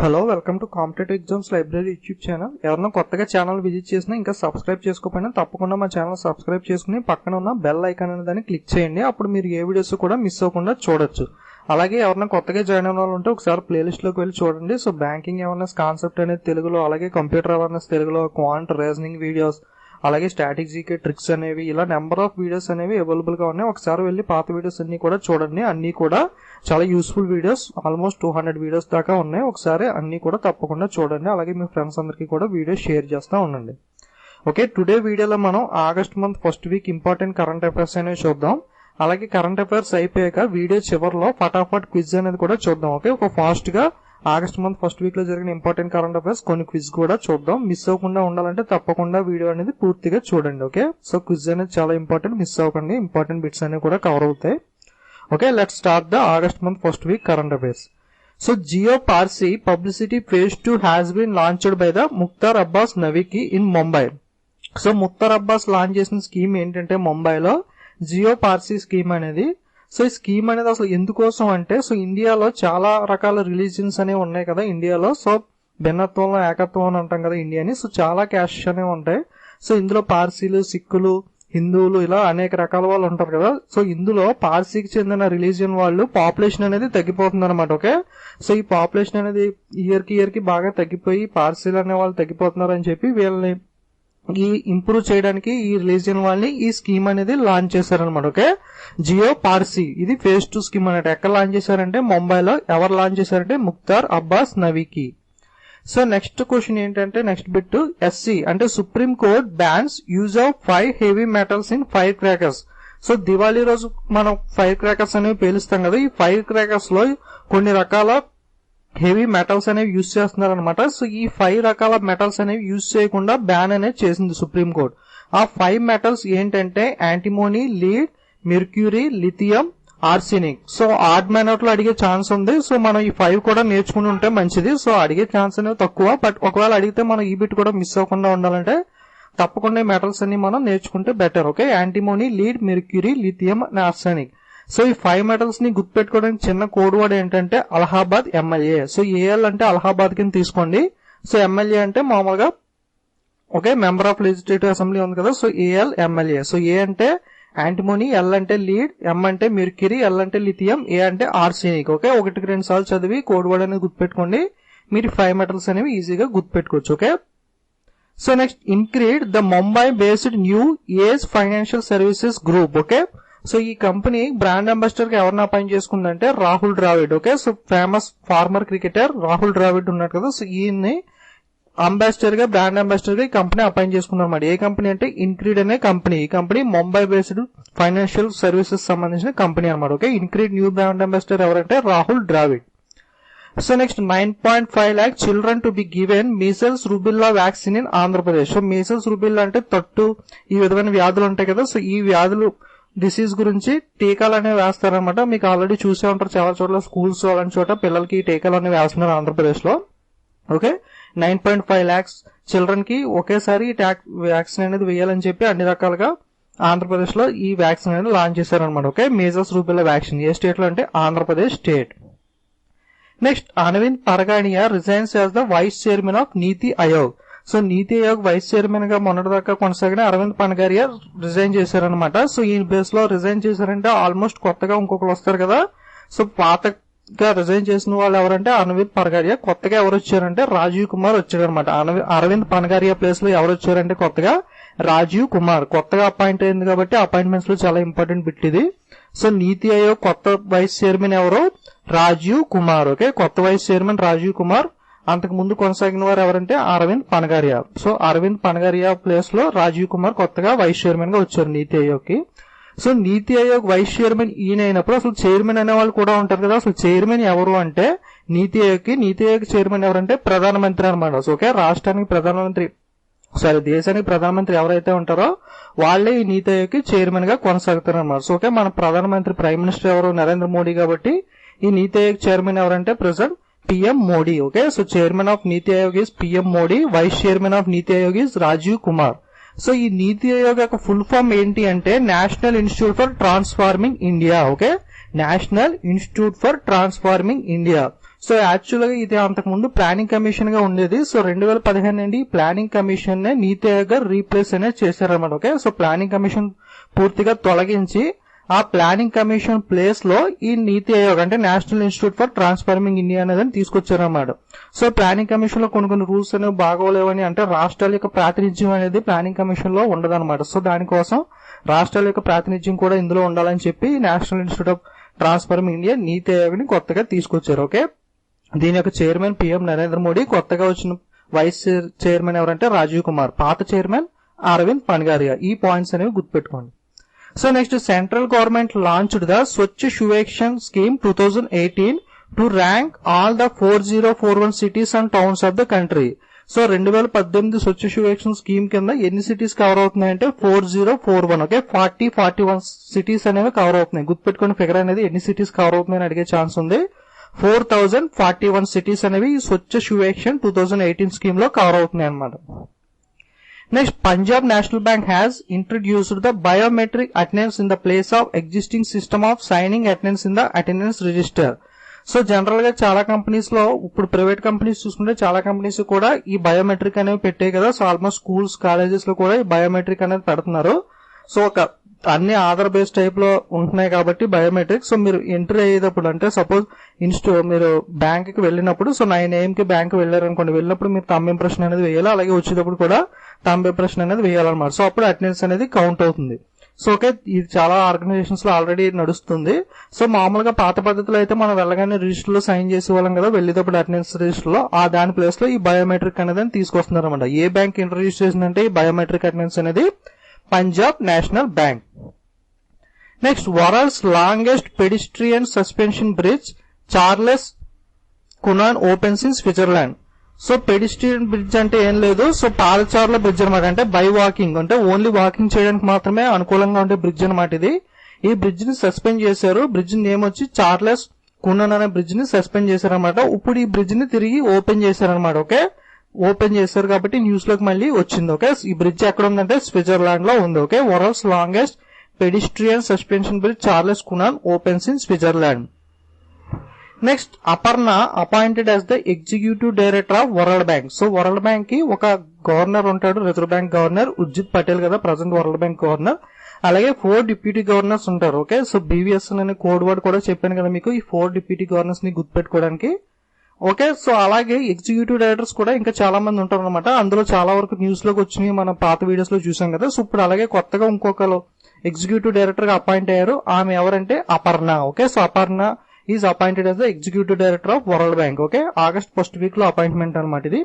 Hello welcome to competitive exams library YouTube channel. ఎవరైనా కొత్తగా channel visit చేసినా ఇంకా సబ్స్క్రైబ్ చేసుకోకపోయినా తప్పకుండా మా ఛానల్ సబ్స్క్రైబ్ చేసుకుని పక్కన ఉన్న బెల్ ఐకాన్ అనే దాన్ని క్లిక్ చేయండి. అప్పుడు మీరు ఏ వీడియోస్ కూడా మిస్ అవ్వకుండా చూడొచ్చు. అలాగే ఎవరైనా కొత్తగా జాయిన్ అయిన వాళ్ళు ఉంటే ఒకసారి ప్లేలిస్ట్లోకి వెళ్ళి చూడండి. సో బ్యాంకింగ్ అవేర్నెస్ కాన్సెప్ట్ అనేది తెలుగులో, అలాగే కంప్యూటర్ అవేర్నెస్ తెలుగులో, క్వాంట్ రీజనింగ్ వీడియోస్, అలాగే స్టాటిక్ జీకే ట్రిక్స్ అనేవి, ఇలా నెంబర్ ఆఫ్ వీడియోస్ అనేవి అవైలబుల్ గా ఉన్నాయి. ఒకసారి వెళ్ళి పాత వీడియోస్ అన్ని కూడా చూడండి. అన్ని కూడా చాలా యూస్ఫుల్ వీడియోస్, ఆల్మోస్ట్ 200 వీడియోస్ దాకా ఉన్నాయి. ఒకసారి అన్ని కూడా తప్పకుండా చూడండి. అలాగే మీ ఫ్రెండ్స్ అందరికీ కూడా వీడియో షేర్ చేస్తూ ఉండండి. ఓకే, టుడే వీడియోలో మనం August month first week important current affairs అనేవి చూద్దాం. అలాగే కరెంట్ అఫైర్స్ అయిపోయాక వీడియో చివరిలో ఫటాఫట్ క్విజ్ అనేది కూడా చూద్దాం. ఓకే, ఒక ఫాస్ట్ గా ఆగస్ట్ మంత్ ఫస్ట్ వీక్ లో జరిగిన ఇంపార్టెంట్ కరెంట్ అఫైర్స్ కొన్ని క్విజ్ కూడా చూద్దాం. మిస్ అవ్వకుండా ఉండాలంటే తప్పకుండా వీడియో అనేది పూర్తిగా చూడండి. ఓకే, సో క్విజ్ అనేది చాలా ఇంపార్టెంట్, మిస్ అవ్వకండి. ఇంపార్టెంట్ బిట్స్ అనేవి కూడా కవర్ అవుతాయి. Okay, let's start the August month first week current affairs. So Jiyo Parsi publicity phase 2 has been launched by the Mukhtar Abbas Naqvi in Mumbai. So Mukhtar Abbas launch చేసిన స్కీమ్ ఏంటంటే ముంబైలో జియో పార్సీ స్కీమ్ అనేది. సో ఈ స్కీమ్ అనేది అసలు ఎందుకోసం అంటే, సో ఇండియాలో చాలా రకాల రిలీజియన్స్ అనేవి ఉన్నాయి కదా ఇండియాలో. సో భిన్నత్వంలో ఏకత్వం అని అంటాం కదా ఇండియాని. సో చాలా క్యాస్ట్స్ అనేవి ఉంటాయి. సో ఇందులో పార్సీలు, సిక్కులు, హిందువులు, ఇలా అనేక రకాల వాళ్ళు ఉంటారు కదా. సో ఇందులో పార్సీకి చెందిన రిలీజియన్ వాళ్ళు పాపులేషన్ అనేది తగ్గిపోతుంది అనమాట. ఓకే, సో ఈ పాపులేషన్ అనేది ఇయర్ కి బాగా తగ్గిపోయి పార్సీలు అనే వాళ్ళు తగ్గిపోతున్నారు అని చెప్పి వీళ్ళని ఈ ఇంప్రూవ్ చేయడానికి ఈ రిలీజియన్ వాళ్ళని ఈ స్కీమ్ అనేది లాంచ్ చేశారనమాట. ఓకే, జియో పార్సీ ఇది phase 2 స్కీమ్ అన్నట్టు. ఎక్కడ లాంచ్ చేశారంటే ముంబైలో. ఎవరు లాంచ్ చేశారంటే Mukhtar Abbas Naqvi. So next question ఏంటంటే, నెక్స్ట్ బిట్ ఎస్సీ అంటే supreme court bans use of 5 heavy metals in fire crackers. So Diwali రోజు మనం ఫైర్ క్రాకర్స్ అనేవి పేలుస్తాం కదా. ఈ ఫైర్ క్రాకర్స్ లో కొన్ని రకాల హెవీ మెటల్స్ అనేవి యూజ్ చేస్తున్నారు అనమాట. సో ఈ 5 రకాల మెటల్స్ అనేవి యూజ్ చేయకుండా బ్యాన్ అనేది చేసింది సుప్రీం కోర్ట్. ఆ 5 మెటల్స్ ఏంటంటే antimony, lead, mercury, lithium, arsenic. So odd manner లో అడిగే ఛాన్స్ ఉంది. సో మనం ఈ 5 కూడా నేర్చుకుని ఉంటే మంచిది. సో అడిగే ఛాన్స్ అనేది తక్కువ, బట్ ఒకవేళ అడిగితే మనం ఈ బిట్ కూడా మిస్ అవ్వకుండా ఉండాలంటే తప్పకుండా ఈ మెటల్స్ అన్ని మనం నేర్చుకుంటే better. Okay, antimony, lead, mercury, lithium and arsenic. So ఈ 5 మెటల్స్ ని గుర్తుపెట్టుకోవడానికి చిన్న కోడ్ వర్డ్ ఏంటంటే అలహాబాద్ ఎమ్మెల్యే. సో ఏఎల్ అంటే అలహాబాద్ కింద తీసుకోండి. సో ఎమ్మెల్యే అంటే మామూలుగా okay member of legislative assembly ఉంది కదా. So AL MLA. So A అంటే యాంటిమోనీ, ఎల్ అంటే లీడ్, ఎం అంటే మెర్క్యూరీ, ఎల్ అంటే లిథియం, ఏ అంటే ఆర్సెనిక్. ఓకే, 1-2 సార్లు చదివి కోడ్ వర్డ్ అనేది గుర్తుపెట్టుకోండి. మీరు 5 మెటల్స్ అనేవి ఈజీగా గుర్తుపెట్టుకోవచ్చు. Okay, so next InCred the Mumbai based new age financial services group. Okay, so ఈ కంపెనీ బ్రాండ్ అంబాసిడర్ గా ఎవరిని అపాయింట్ చేసుకుందంటే Rahul Dravid. Okay, so famous former cricketer Rahul Dravid ఉన్నాడు కదా. సో ఈయన్ని అంబాసిడర్ గా, బ్రాండ్ అంబాసిడర్ గా ఈ కంపెనీ అపాయింట్ చేసుకున్నారు అన్నమాట. ఏ కంపెనీ అంటే ఇన్క్రీడ్ అనే కంపెనీ. ఈ company Mumbai based financial services సంబంధించిన కంపెనీ అనమాట. Okay, InCred new brand ambassador ఎవరంటే Rahul Dravid. So next 9.5 lakh children to be given measles rubella vaccine in Andhra Pradesh. So measles rubella అంటే తట్టు, ఈ విధమైన వ్యాధులు ఉంటాయి కదా. సో ఈ వ్యాధులు డిసీజ్ గురించి టీకాలు అనేవి వేస్తారనమాట. మీకు ఆల్రెడీ చూసే ఉంటారు చాలా చోట్ల, స్కూల్స్ అలాంటి చోట పిల్లలకి టీకాలు అనేవి వేస్తున్నారు ఆంధ్రప్రదేశ్ లో. ఓకే, 9.5 lakhs చిల్డ్రన్ కి ఒకేసారి వ్యాక్సిన్ అనేది వేయాలని చెప్పి అన్ని రకాలుగా ఆంధ్రప్రదేశ్ లో ఈ వ్యాక్సిన్ అనేది లాంచ్ చేశారనమాట. ఓకే, మీజల్స్ రూబెల్లా వ్యాక్సిన్ ఏ స్టేట్ లో అంటే Andhra Pradesh state. Next Arvind Panagariya resigns as the vice chairman of NITI Aayog. So NITI Aayog vice chairman గా మొన్నటిదాకా కొనసాగిన అరవింద్ పనగారియా రిజైన్ చేశారనమాట. సో ఈ బేస్ లో రిజైన్ చేశారంటే ఆల్మోస్ట్ కొత్తగా ఇంకొకరు వస్తారు కదా. సో పాతగా రిజైన్ చేసిన వాళ్ళు ఎవరంటే అరవింద్ పనగారియా. కొత్తగా ఎవరు వచ్చారంటే రాజీవ్ కుమార్ వచ్చారనమాట. అరవింద్ పనగారియా ప్లేస్ లో ఎవరు వచ్చారంటే కొత్తగా రాజీవ్ కుమార్. కొత్తగా అపాయింట్ అయింది కాబట్టి అపాయింట్మెంట్స్ లో చాలా ఇంపార్టెంట్ బిట్ ఇది. సో నీతి ఆయోగ్ కొత్త వైస్ చైర్మన్ ఎవరు? రాజీవ్ కుమార్. ఓకే, కొత్త వైస్ చైర్మన్ రాజీవ్ కుమార్. అంతకు ముందు కొనసాగిన వారు ఎవరంటే అరవింద్ పనగారియా. సో అరవింద్ పనగారియా ప్లేస్ లో రాజీవ్ కుమార్ కొత్తగా వైస్ చైర్మన్ గా వచ్చారు నీతి ఆయోగ్ కి. So NITI Aayog vice chairman ఈయన అయినప్పుడు అసలు చైర్మన్ అనే వాళ్ళు కూడా ఉంటారు కదా. అసలు చైర్మన్ ఎవరు అంటే నీతి ఆయోగ్ చైర్మన్ ఎవరంటే ప్రధానమంత్రి అనమాట. ఓకే, రాష్ట్రానికి ప్రధానమంత్రి, దేశానికి ప్రధానమంత్రి ఎవరైతే ఉంటారో వాళ్లే ఈ నీతి ఆయోగ్ కి చైర్మన్ గా కొనసాగుతారు అనమాట. సో ఓకే, మన ప్రధానమంత్రి ప్రైమ్ మినిస్టర్ ఎవరు? నరేంద్ర మోడీ. కాబట్టి ఈ నీతి ఆయోగ్ చైర్మన్ ఎవరంటే president PM Modi. Okay, so chairman of NITI Aayog is PM Modi, vice chairman of NITI Aayog is Rajiv Kumar. So ఈ నీతి ఆయోగ్ యొక్క ఫుల్ ఫామ్ ఏంటి అంటే national institute for transforming India. Okay, national institute for transforming India. So actual గా ఇది అంతకు ముందు ప్లానింగ్ కమిషన్ గా ఉండేది. సో 2015 నుండి ప్లానింగ్ కమిషన్ నే నీతి ఆయోగ్ గా రీప్లేస్ అనేది చేశారన్నమాట. ఓకే, సో ప్లానింగ్ కమిషన్ పూర్తిగా తొలగించి ఆ ప్లానింగ్ కమిషన్ ప్లేస్ లో ఈ నీతి ఆయోగ్ అంటే national institute for transforming India అనేది తీసుకొచ్చారన్నమాట. సో ప్లానింగ్ కమిషన్ లో కొన్ని రూల్స్ అనేవి బాగోలేవని, అంటే రాష్ట్రాల యొక్క ప్రాతినిధ్యం అనేది ప్లానింగ్ కమిషన్ లో ఉండదన్నమాట. సో దానికోసం రాష్ట్రాల యొక్క ప్రాతినిధ్యం కూడా ఇందులో ఉండాలని చెప్పి national institute of transforming India నీతి ఆయోగ్ ని కొత్తగా తీసుకొచ్చారు. ఓకే, దీని యొక్క చైర్మన్ పిఎం నరేంద్ర మోడీ, కొత్తగా వచ్చిన వైస్ చైర్మన్ ఎవరంటే రాజీవ్ కుమార్, పాత చైర్మన్ అరవింద్ పన్గారియా. ఈ పాయింట్స్ అనేవి గుర్తుపెట్టుకోండి. So next, central government launched the Swachh Survekshan scheme 2018 to rank all the 4041 cities and towns of the country. So 2018 Swachh Survekshan scheme కింద ఎన్ని సిటీస్ కవర్ అవుతున్నాయంటే 4041. ఓకే, 41 సిటీస్ అనేవి కవర్ అవుతున్నాయి. గుర్తుపెట్టుకుని ఫిగర్ అనేది ఎన్ని సిటీస్ కవర్ అవుతున్నాయని అడిగే ఛాన్స్ ఉంది. 4041 సిటీస్ అనేవి ఈ స్వచ్ఛ సువేక్షణ్ 2018 స్కీమ్ లో కవర్ అవుతున్నాయి అన్నమాట. Next, Punjab National Bank has introduced the biometric attendance in the place of existing system of signing attendance in the attendance register. So general గా చాలా కంపెనీస్ లో, ఇప్పుడు ప్రైవేట్ కంపెనీస్ చూసుకుంటే చాలా కంపెనీస్ కూడా ఈ బయోమెట్రిక్ అనేవి పెట్టాయి కదా. సో ఆల్మోస్ట్ స్కూల్స్, కాలేజెస్ లో కూడా ఈ బయోమెట్రిక్ అనేది పెడుతున్నారు. సో అన్ని ఆధార్ బేస్ టైప్ లో ఉంటున్నాయి కాబట్టి బయోమెట్రిక్. సో మీరు ఎంట్రీ అయ్యేటప్పుడు, అంటే సపోజ్ మీరు బ్యాంక్ కి వెళ్ళినప్పుడు, సో 9 AM కి బ్యాంక్ వెళ్ళారనుకోండి, వెళ్ళినప్పుడు మీరు థంబ్ ఇంప్రెషన్ అనేది వేయాలి. అలాగే వచ్చేటప్పుడు కూడా థంబ్ ఇంప్రెషన్ అనేది వేయాలన్నమాట. సో అప్పుడు అటెండెన్స్ అనేది కౌంట్ అవుతుంది. సో ఓకే, ఇది చాలా ఆర్గనైజేషన్స్ లో ఆల్రెడీ నడుస్తుంది. సో మామూలుగా పాత పద్ధతిలో అయితే మనం వెళ్ళగానే రిజిస్టర్ లో సైన్ చేసే వాళ్ళం కదా, వెళ్ళేటప్పుడు అటెండెన్స్ రిజిస్టర్ లో. ఆ దాని ప్లేస్ లో ఈ బయోమెట్రిక్ అనేది తీసుకొస్తున్నారు అనమాట. ఏ బ్యాంక్ ఇంట్రడ్యూస్ చేసిందంటే ఈ బయోమెట్రిక్ అటెండెన్స్ అనేది Punjab national bank. Next, world's longest pedestrian suspension bridge Charles Kuonen opens in Switzerland. So pedestrian bridge అంటే ఏం లేదు, సో పాదచారుల బ్రిడ్జ్ అనమాట. అంటే బై వాకింగ్, అంటే ఓన్లీ వాకింగ్ చేయడానికి మాత్రమే అనుకూలంగా ఉండే బ్రిడ్జ్ అనమాట ఇది. ఈ బ్రిడ్జ్ ని సస్పెండ్ చేశారు. బ్రిడ్జ్ నేమ్ వచ్చి చార్లెస్ కునాన్ అనే బ్రిడ్జ్ ని సస్పెండ్ చేశారనమాట. ఇప్పుడు ఈ బ్రిడ్జ్ ని తిరిగి ఓపెన్ చేశారనమాట. ఓకే, ఓపెన్ చేశారు కాబట్టి న్యూస్ లోకి మళ్ళీ వచ్చింది. ఓకే, ఈ బ్రిడ్జ్ ఎక్కడ ఉందంటే స్విట్జర్లాండ్ లో ఉంది. Okay, world's longest pedestrian suspension bridge Charles Kuonen opens in Switzerland. Next, Aparna appointed as the executive director of world bank. So world bank కి ఒక గవర్నర్ ఉంటాడు, reserve bank governor Urjit Patel కదా ప్రజెంట్ వరల్డ్ బ్యాంక్ గవర్నర్. అలాగే 4 deputy governors ఉంటారు. Okay, so BVS అనే code word కూడా చెప్పాను కదా మీకు, ఈ 4 డిప్యూటీ గవర్నర్స్ ని గుర్తుపెట్టుకోవడానికి. ఓకే, సో అలాగే ఎగ్జిక్యూటివ్ డైరెక్టర్స్ కూడా ఇంకా చాలా మంది ఉంటారు అనమాట. అందులో చాలా వరకు న్యూస్ లోకి వచ్చినాయి, మనం పాత వీడియోస్ లో చూసాం కదా. సో ఇప్పుడు అలాగే కొత్తగా ఇంకొకరు ఎగ్జిక్యూటివ్ డైరెక్టర్ గా అపాయింట్ అయ్యారు. ఆమె ఎవరంటే Aparna. Okay, so Aparna is appointed as the executive director of world bank. Okay, August 1st week లో అపాయింట్మెంట్ అనమాట ఇది.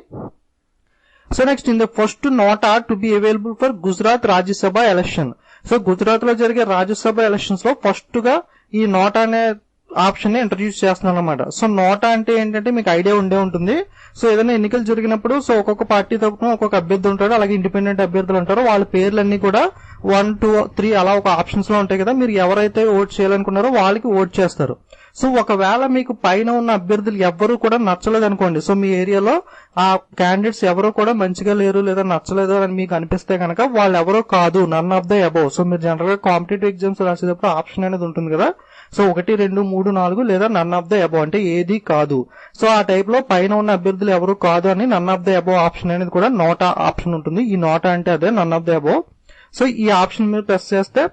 So next, in the first NOTA to be available for Gujarat Rajya Sabha election. So Gujarat లో జరిగే Rajya Sabha elections లో ఫస్ట్ గా ఈ నోటా అనే ఆప్షన్ ని ఇంట్రడ్యూస్ చేస్తున్నాను అనమాట. సో నోటా అంటే ఏంటంటే మీకు ఐడియా ఉండే ఉంటుంది. సో ఏదైనా ఎన్నికలు జరిగినప్పుడు సో ఒక్కొక్క పార్టీ తరపున ఒక్కొక్క అభ్యర్థి ఉంటాడు, అలాగే ఇండిపెండెంట్ అభ్యర్థులు ఉంటారు. వాళ్ళ పేర్లన్నీ కూడా 1, 2, 3 అలా ఒక ఆప్షన్స్ లో ఉంటాయి కదా. మీరు ఎవరైతే ఓట్ చేయాలనుకున్నారో వాళ్ళకి ఓట్ చేస్తారు. సో ఒకవేళ మీకు పైన ఉన్న అభ్యర్థులు ఎవరు కూడా నచ్చలేదు అనుకోండి, సో మీ ఏరియాలో ఆ క్యాండిడేట్స్ ఎవరు కూడా మంచిగా లేరు లేదా నచ్చలేదు అని మీకు అనిపిస్తే కనుక వాళ్ళు ఎవరో కాదు, none of the above. So మీరు జనరల్ గా కాంపిటేటివ్ ఎగ్జామ్స్ రాసేటప్పుడు ఆప్షన్ అనేది ఉంటుంది కదా. సో 1, 2, 3, 4 లేదా నన్ ఆఫ్ ద అబౌవ్ అంటే ఏది కాదు. సో ఆ టైప్ లో పైన ఉన్న అభ్యర్థులు ఎవరు కాదు అని none of the above option అనేది కూడా నోటా ఆప్షన్ ఉంటుంది. ఈ నోటా అంటే అదే none of the above. So ఈ ఆప్షన్ మీరు ప్రెస్ చేస్తే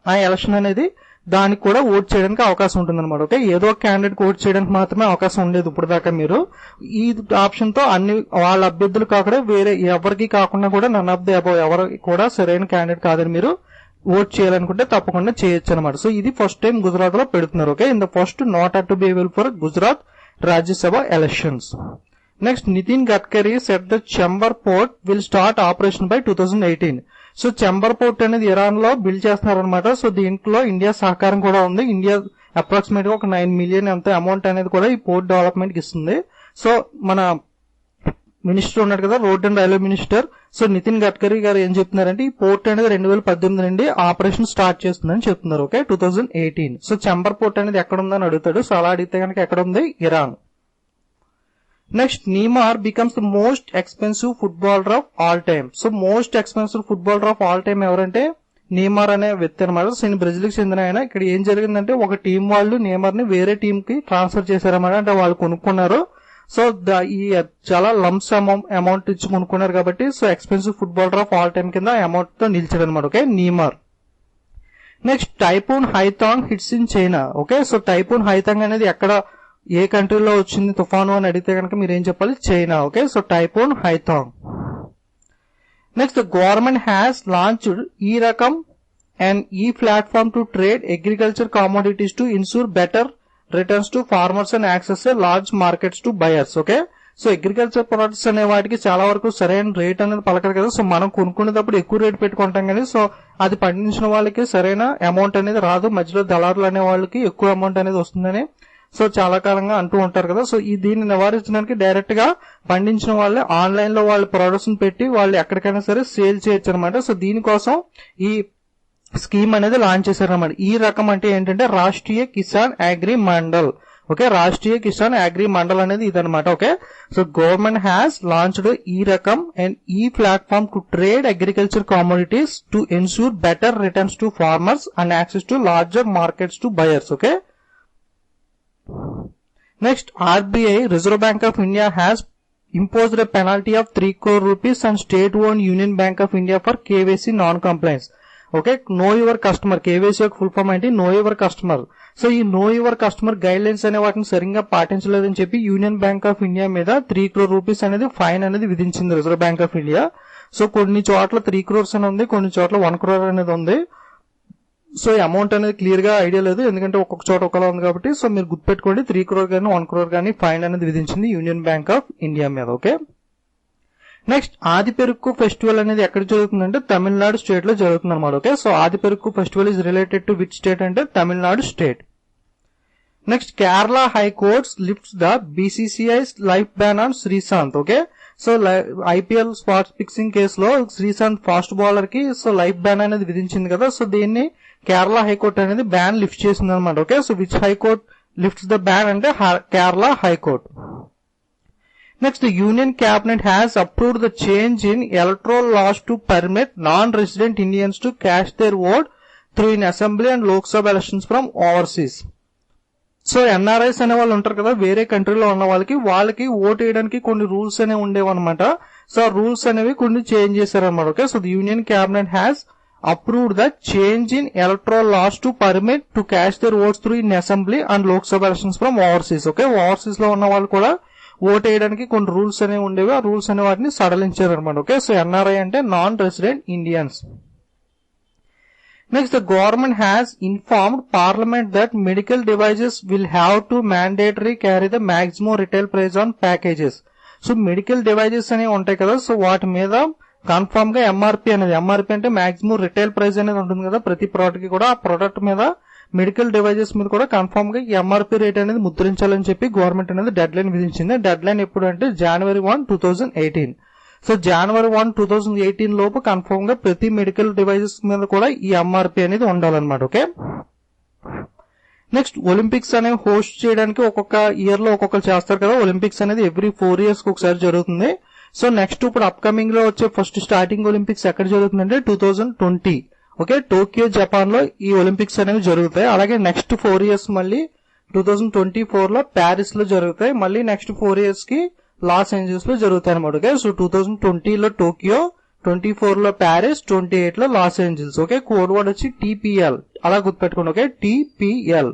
ఆ ఎలక్షన్ అనేది దానికి కూడా ఓట్ చేయడానికి అవకాశం ఉంటుంది అనమాట. ఓకే, ఏదో ఒక క్యాండిడేట్ ఓట్ చేయడానికి మాత్రమే అవకాశం ఉండేది ఇప్పుడు దాకా. మీరు ఈ ఆప్షన్ తో అన్ని వాళ్ళ అభ్యర్థులు కాకుండా వేరే ఎవరికి కాకుండా కూడా నన్ ఆఫ్ ది అబౌవ్ ఎవరు కూడా సరైన క్యాండిడేట్ కాదని మీరు ఓట్ చేయాలనుకుంటే తప్పకుండా చేయొచ్చు అనమాట. సో ఇది ఫస్ట్ టైం గుజరాత్ లో పెడుతున్నారు. Okay, in the first NOTA to be available for Gujarat Rajya Sabha elections. Next, Nitin Gadkari said the Chabahar port will start operation by 2018. So Chabahar port అనేది ఇరాన్ లో బిల్డ్ చేస్తున్నారు అనమాట. సో దీంట్లో ఇండియా సహకారం కూడా ఉంది. ఇండియా అప్రాక్సిమేట్ గా ఒక 9 మిలియన్ ఎంత అమౌంట్ అనేది కూడా ఈ పోర్ట్ డెవలప్మెంట్ కి ఇస్తుంది. సో మన మినిస్టర్ ఉన్నాడు కదా, road and railway minister, so Nitin Gadkari garu ఏం చెప్తున్నారంటే ఈ పోర్ట్ అనేది 2018 నుండి ఆపరేషన్ స్టార్ట్ చేస్తుందని చెప్తున్నారు. ఓకే, 2018. సో చెంబర్ పోర్ట్ అనేది ఎక్కడ ఉందని అడుగుతాడు. సో అలా అడిగితే కనుక ఎక్కడ ఉంది, Iran. Next, Neymar becomes the most expensive footballer of all time. So most expensive footballer of all time ఎవరంటే నేమార్ అనే వ్యక్తి అనమాట. సో ఈయన బ్రెజిల్ కి చెందిన ఆయన. ఇక్కడ ఏం జరిగిందంటే ఒక టీం వాళ్ళు నేమార్ ని వేరే టీం కి ట్రాన్స్ఫర్ చేశారన్నమాట. అంటే వాళ్ళు కొనుక్కున్నారు. సో ఈ చాలా లంప్స్ అమౌంట్ ఇచ్చి కొనుక్కున్నారు కాబట్టి so expensive footballer of all time కింద అమౌంట్ తో నిలిచాడు అనమాట. Okay, Neymar. Next typhoon Haitang hits in China. Okay, so typhoon Haitang అనేది ఎక్కడ ఏ కంట్రీలో వచ్చింది తుఫాను అని అడిగితే కనుక మీరు ఏం చెప్పాలి? China. Okay, so typhoon Haitang. Next government has launched e Rakam and e platform to trade agriculture commodities to ensure better returns to farmers and access large markets to buyers. Okay, so agriculture products అనే వాటికి చాలా వరకు సరైన rate అనేది పలకదు కదా. So మనం కొనుక్కునేటప్పుడు ఎక్కువ rate పెట్టుకుంటాం కానీ సో అది పండించిన వాళ్ళకి సరైన అమౌంట్ అనేది రాదు. మధ్యలో దళారులు అనే వాళ్ళకి ఎక్కువ అమౌంట్ అనేది వస్తుందని సో చాలా కాలంగా అంటూ ఉంటారు కదా. సో దీన్ని నివారించడానికి డైరెక్ట్ గా పండించిన వాళ్ళే ఆన్లైన్ లో వాళ్ళ ప్రొడక్ట్స్ పెట్టి వాళ్ళు ఎక్కడికైనా సరే సేల్ చేయొచ్చు అనమాట. సో దీనికోసం ఈ స్కీమ్ అనేది లాంచ్ చేశారన్నమాట. ఈ రకం అంటే ఏంటంటే Rashtriya Kisan agri mandal. Okay, Rashtriya Kisan agri mandal అనేది ఇదనమాట. Okay, so government has launched e Rakam and e platform to trade agriculture commodities to ensure better returns to farmers and access to larger markets to buyers. Okay, next RBI Reserve Bank of India has imposed a penalty of 3 crore rupees on state-owned Union Bank of India for KYC non-compliance. Okay, know your customer. KYC యొక్క full form ఏంటి? Know your customer. So ఈ know your customer guidelines అనే వాటిని సరిగ్గా పాటించలేదని చెప్పి union bank of India మీద 3 crore rupees అనేది fine అనేది విధించింది reserve bank of India. So కొన్ని చోట్ల 3 crores అని ఉంది, కొన్ని చోట్ల 1 crore అనేది ఉంది. సో ఈ అమౌంట్ అనేది క్లియర్ గా ఐడియా లేదు, ఎందుకంటే ఒక్కొక్క చోట ఒకలా ఉంది కాబట్టి. సో మీరు గుర్తుపెట్టుకోండి, 3 crore కానీ 1 crore కానీ ఫైన్ అనేది విధించింది యూనియన్ బ్యాంక్ ఆఫ్ ఇండియా మీద. ఓకే, నెక్స్ట్ ఆదిపెరుక్కు ఫెస్టివల్ అనేది ఎక్కడ జరుగుతుందంటే తమిళనాడు స్టేట్ లో జరుగుతుంది అనమాట. Okay, so Aadiperukku festival is related to which state అంటే Tamil Nadu state. Next Kerala high courts lifts the BCCI's life ban on Sreesanth. Okay, so IPL spot fixing కేసులో శ్రీశాంత్ ఫాస్ట్ బౌలర్ కి సో లైఫ్ బ్యాన్ అనేది విధించింది కదా. సో దీన్ని కేరళ హైకోర్టు అనేది బ్యాన్ లిఫ్ట్ చేసింది అనమాట. Okay, so which high court lifts the ban అంటే Kerala high court. Next union cabinet has approved the change in electoral laws to permit non resident Indians to cast their vote through in assembly and Lok Sabha elections from overseas. So NRIs అనే వాళ్ళు ఉంటారు కదా, వేరే కంట్రీలో ఉన్న వాళ్ళకి vote వేయడానికి కొన్ని రూల్స్ అనేవి ఉండేవన్నమాట. సో ఆ రూల్స్ అనేవి కొన్ని చేంజ్ చేశారన్నమాట. Okay, so the union cabinet has approved the change in electoral laws to permit to cast their votes through in assembly and Lok Sabha elections from overseas. Okay, overseas లో ఉన్న వాళ్ళు కూడా vote వేయడానికి కొన్ని rules అనేవి ఉండేవి. ఆ rules అనే వాటిని సడలించారు అనమాట. ఓకే, సో ఎన్ఆర్ఐ అంటే non resident Indians. Next the government has informed parliament that medical devices will have to mandatory carry the maximum retail price on packages. So medical devices అనేవి ఉంటాయి కదా, సో వాటి మీద confirm గా MRP అంటే maximum retail price అనేది ఉంటుంది కదా ప్రతి ప్రోడక్ట్ కి కూడా. ఆ ప్రోడక్ట్ మీద మెడికల్ డివైజెస్ మీద కూడా కన్ఫర్మ్ గా ఎంఆర్పీ రేట్ అనేది ముద్రించాలని చెప్పి గవర్నమెంట్ అనేది డెడ్ లైన్ విధించింది. డెడ్ లైన్ ఎప్పుడు అంటే January 1, 2018. సో January 1, 2018 లోపు కన్ఫర్మ్ గా ప్రతి మెడికల్ డివైజెస్ మీద కూడా ఈ ఎంఆర్పీ అనేది ఉండాలన్నమాట. ఓకే, నెక్స్ట్ ఒలింపిక్స్ అనేవి హోస్ట్ చేయడానికి ఒక్కొక్క ఇయర్ లో ఒక్కొక్కరు చేస్తారు కదా. ఒలింపిక్స్ అనేది ఎవ్రీ 4 years కి ఒకసారి జరుగుతుంది. సో నెక్స్ట్ ఇప్పుడు అప్కమింగ్ లో వచ్చే ఫస్ట్ స్టార్టింగ్ ఒలింపిక్స్ ఎక్కడ జరుగుతుందంటే 2020. ఓకే, టోక్యో జపాన్ లో ఈ ఒలింపిక్స్ అనేవి జరుగుతాయి. అలాగే నెక్స్ట్ 4 years మళ్ళీ 2024 లో ప్యారిస్ లో జరుగుతాయి. మళ్ళీ నెక్స్ట్ 4 years కి లాస్ ఏంజల్స్ లో జరుగుతాయి అనమాట. ఓకే, సో 2020 లో టోక్యో, 24 లో ప్యారిస్, 28 లో Los Angeles. Okay, code word వచ్చి TPL అలా గుర్తుపెట్టుకోండి. Okay, TPL.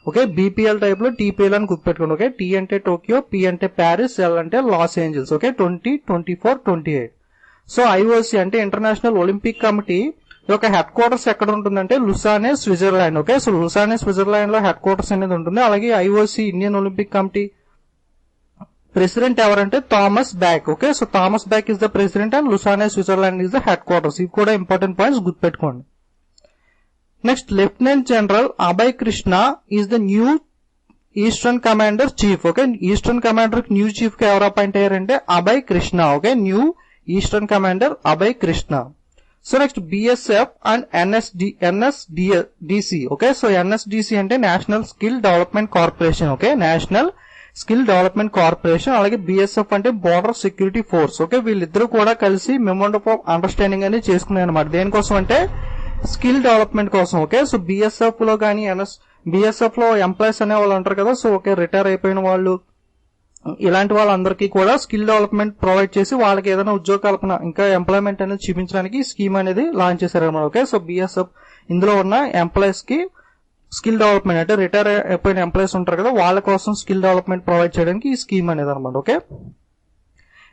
Okay, BPL type లో TPL అని గుర్తుపెట్టుకోండి. ఓకే, T అంటే టోక్యో, P అంటే ప్యారిస్, L అంటే Los Angeles. Okay, 2024, 28. So IOC అంటే ఇంటర్నేషనల్ ఒలింపిక్ కమిటీ యొక్క హెడ్ క్వార్టర్స్ ఎక్కడ ఉంటుందంటే Lausanne, Switzerland. Okay, so Lausanne Switzerland లో హెడ్ క్వార్టర్స్ అనేది ఉంటుంది. అలాగే IOC Indian olympic committee president ఎవరంటే Thomas Bach. Okay, so Thomas back is the president and Lausanne Switzerland is the headquarters. ఇవి కూడా important points గుర్తుపెట్టుకోండి. Next lieutenant general Abhay Krishna is the new eastern commander chief. Okay, eastern commander new chief కి ఎవరు appoint అయ్యారంటే Abhay Krishna. Okay, new eastern commander Abhay Krishna. So next BSF and NSDC. Okay, so NSDC అంటే national skill development corporation. Okay, national skill development corporation. అలాగే BSF అంటే border security force. Okay, వీళ్ళిద్దరూ కూడా కలిసి memorandum of understanding అనేది చేసుకున్నాయి అనమాట. దేనికోసం అంటే స్కిల్ డెవలప్మెంట్ కోసం. ఓకే, సో బిఎస్ఎఫ్ లో కానీ బిఎస్ఎఫ్ లో ఎంప్లాయీస్ అనే వాళ్ళు అంటారు కదా, సో ఓకే రిటైర్ అయిపోయిన వాళ్ళు ఇలాంటి వాళ్ళందరికీ కూడా స్కిల్ డెవలప్మెంట్ ప్రొవైడ్ చేసి వాళ్ళకి ఏదైనా ఉద్యోగ కల్పన ఇంకా ఎంప్లాయ్మెంట్ అనేది చూపించడానికి ఈ స్కీమ్ అనేది లాంచ్ చేశారన్నమాట. ఓకే, సో బిఎస్ఎఫ్ ఇందులో ఉన్న ఎంప్లాయీస్ కి స్కిల్ డెవలప్మెంట్ అంటే రిటైర్ అయిపోయిన ఎంప్లాయీస్ ఉంటారు కదా వాళ్ళ కోసం స్కిల్ డెవలప్మెంట్ ప్రొవైడ్ చేయడానికి ఈ స్కీమ్ అనేది అనమాట. Okay,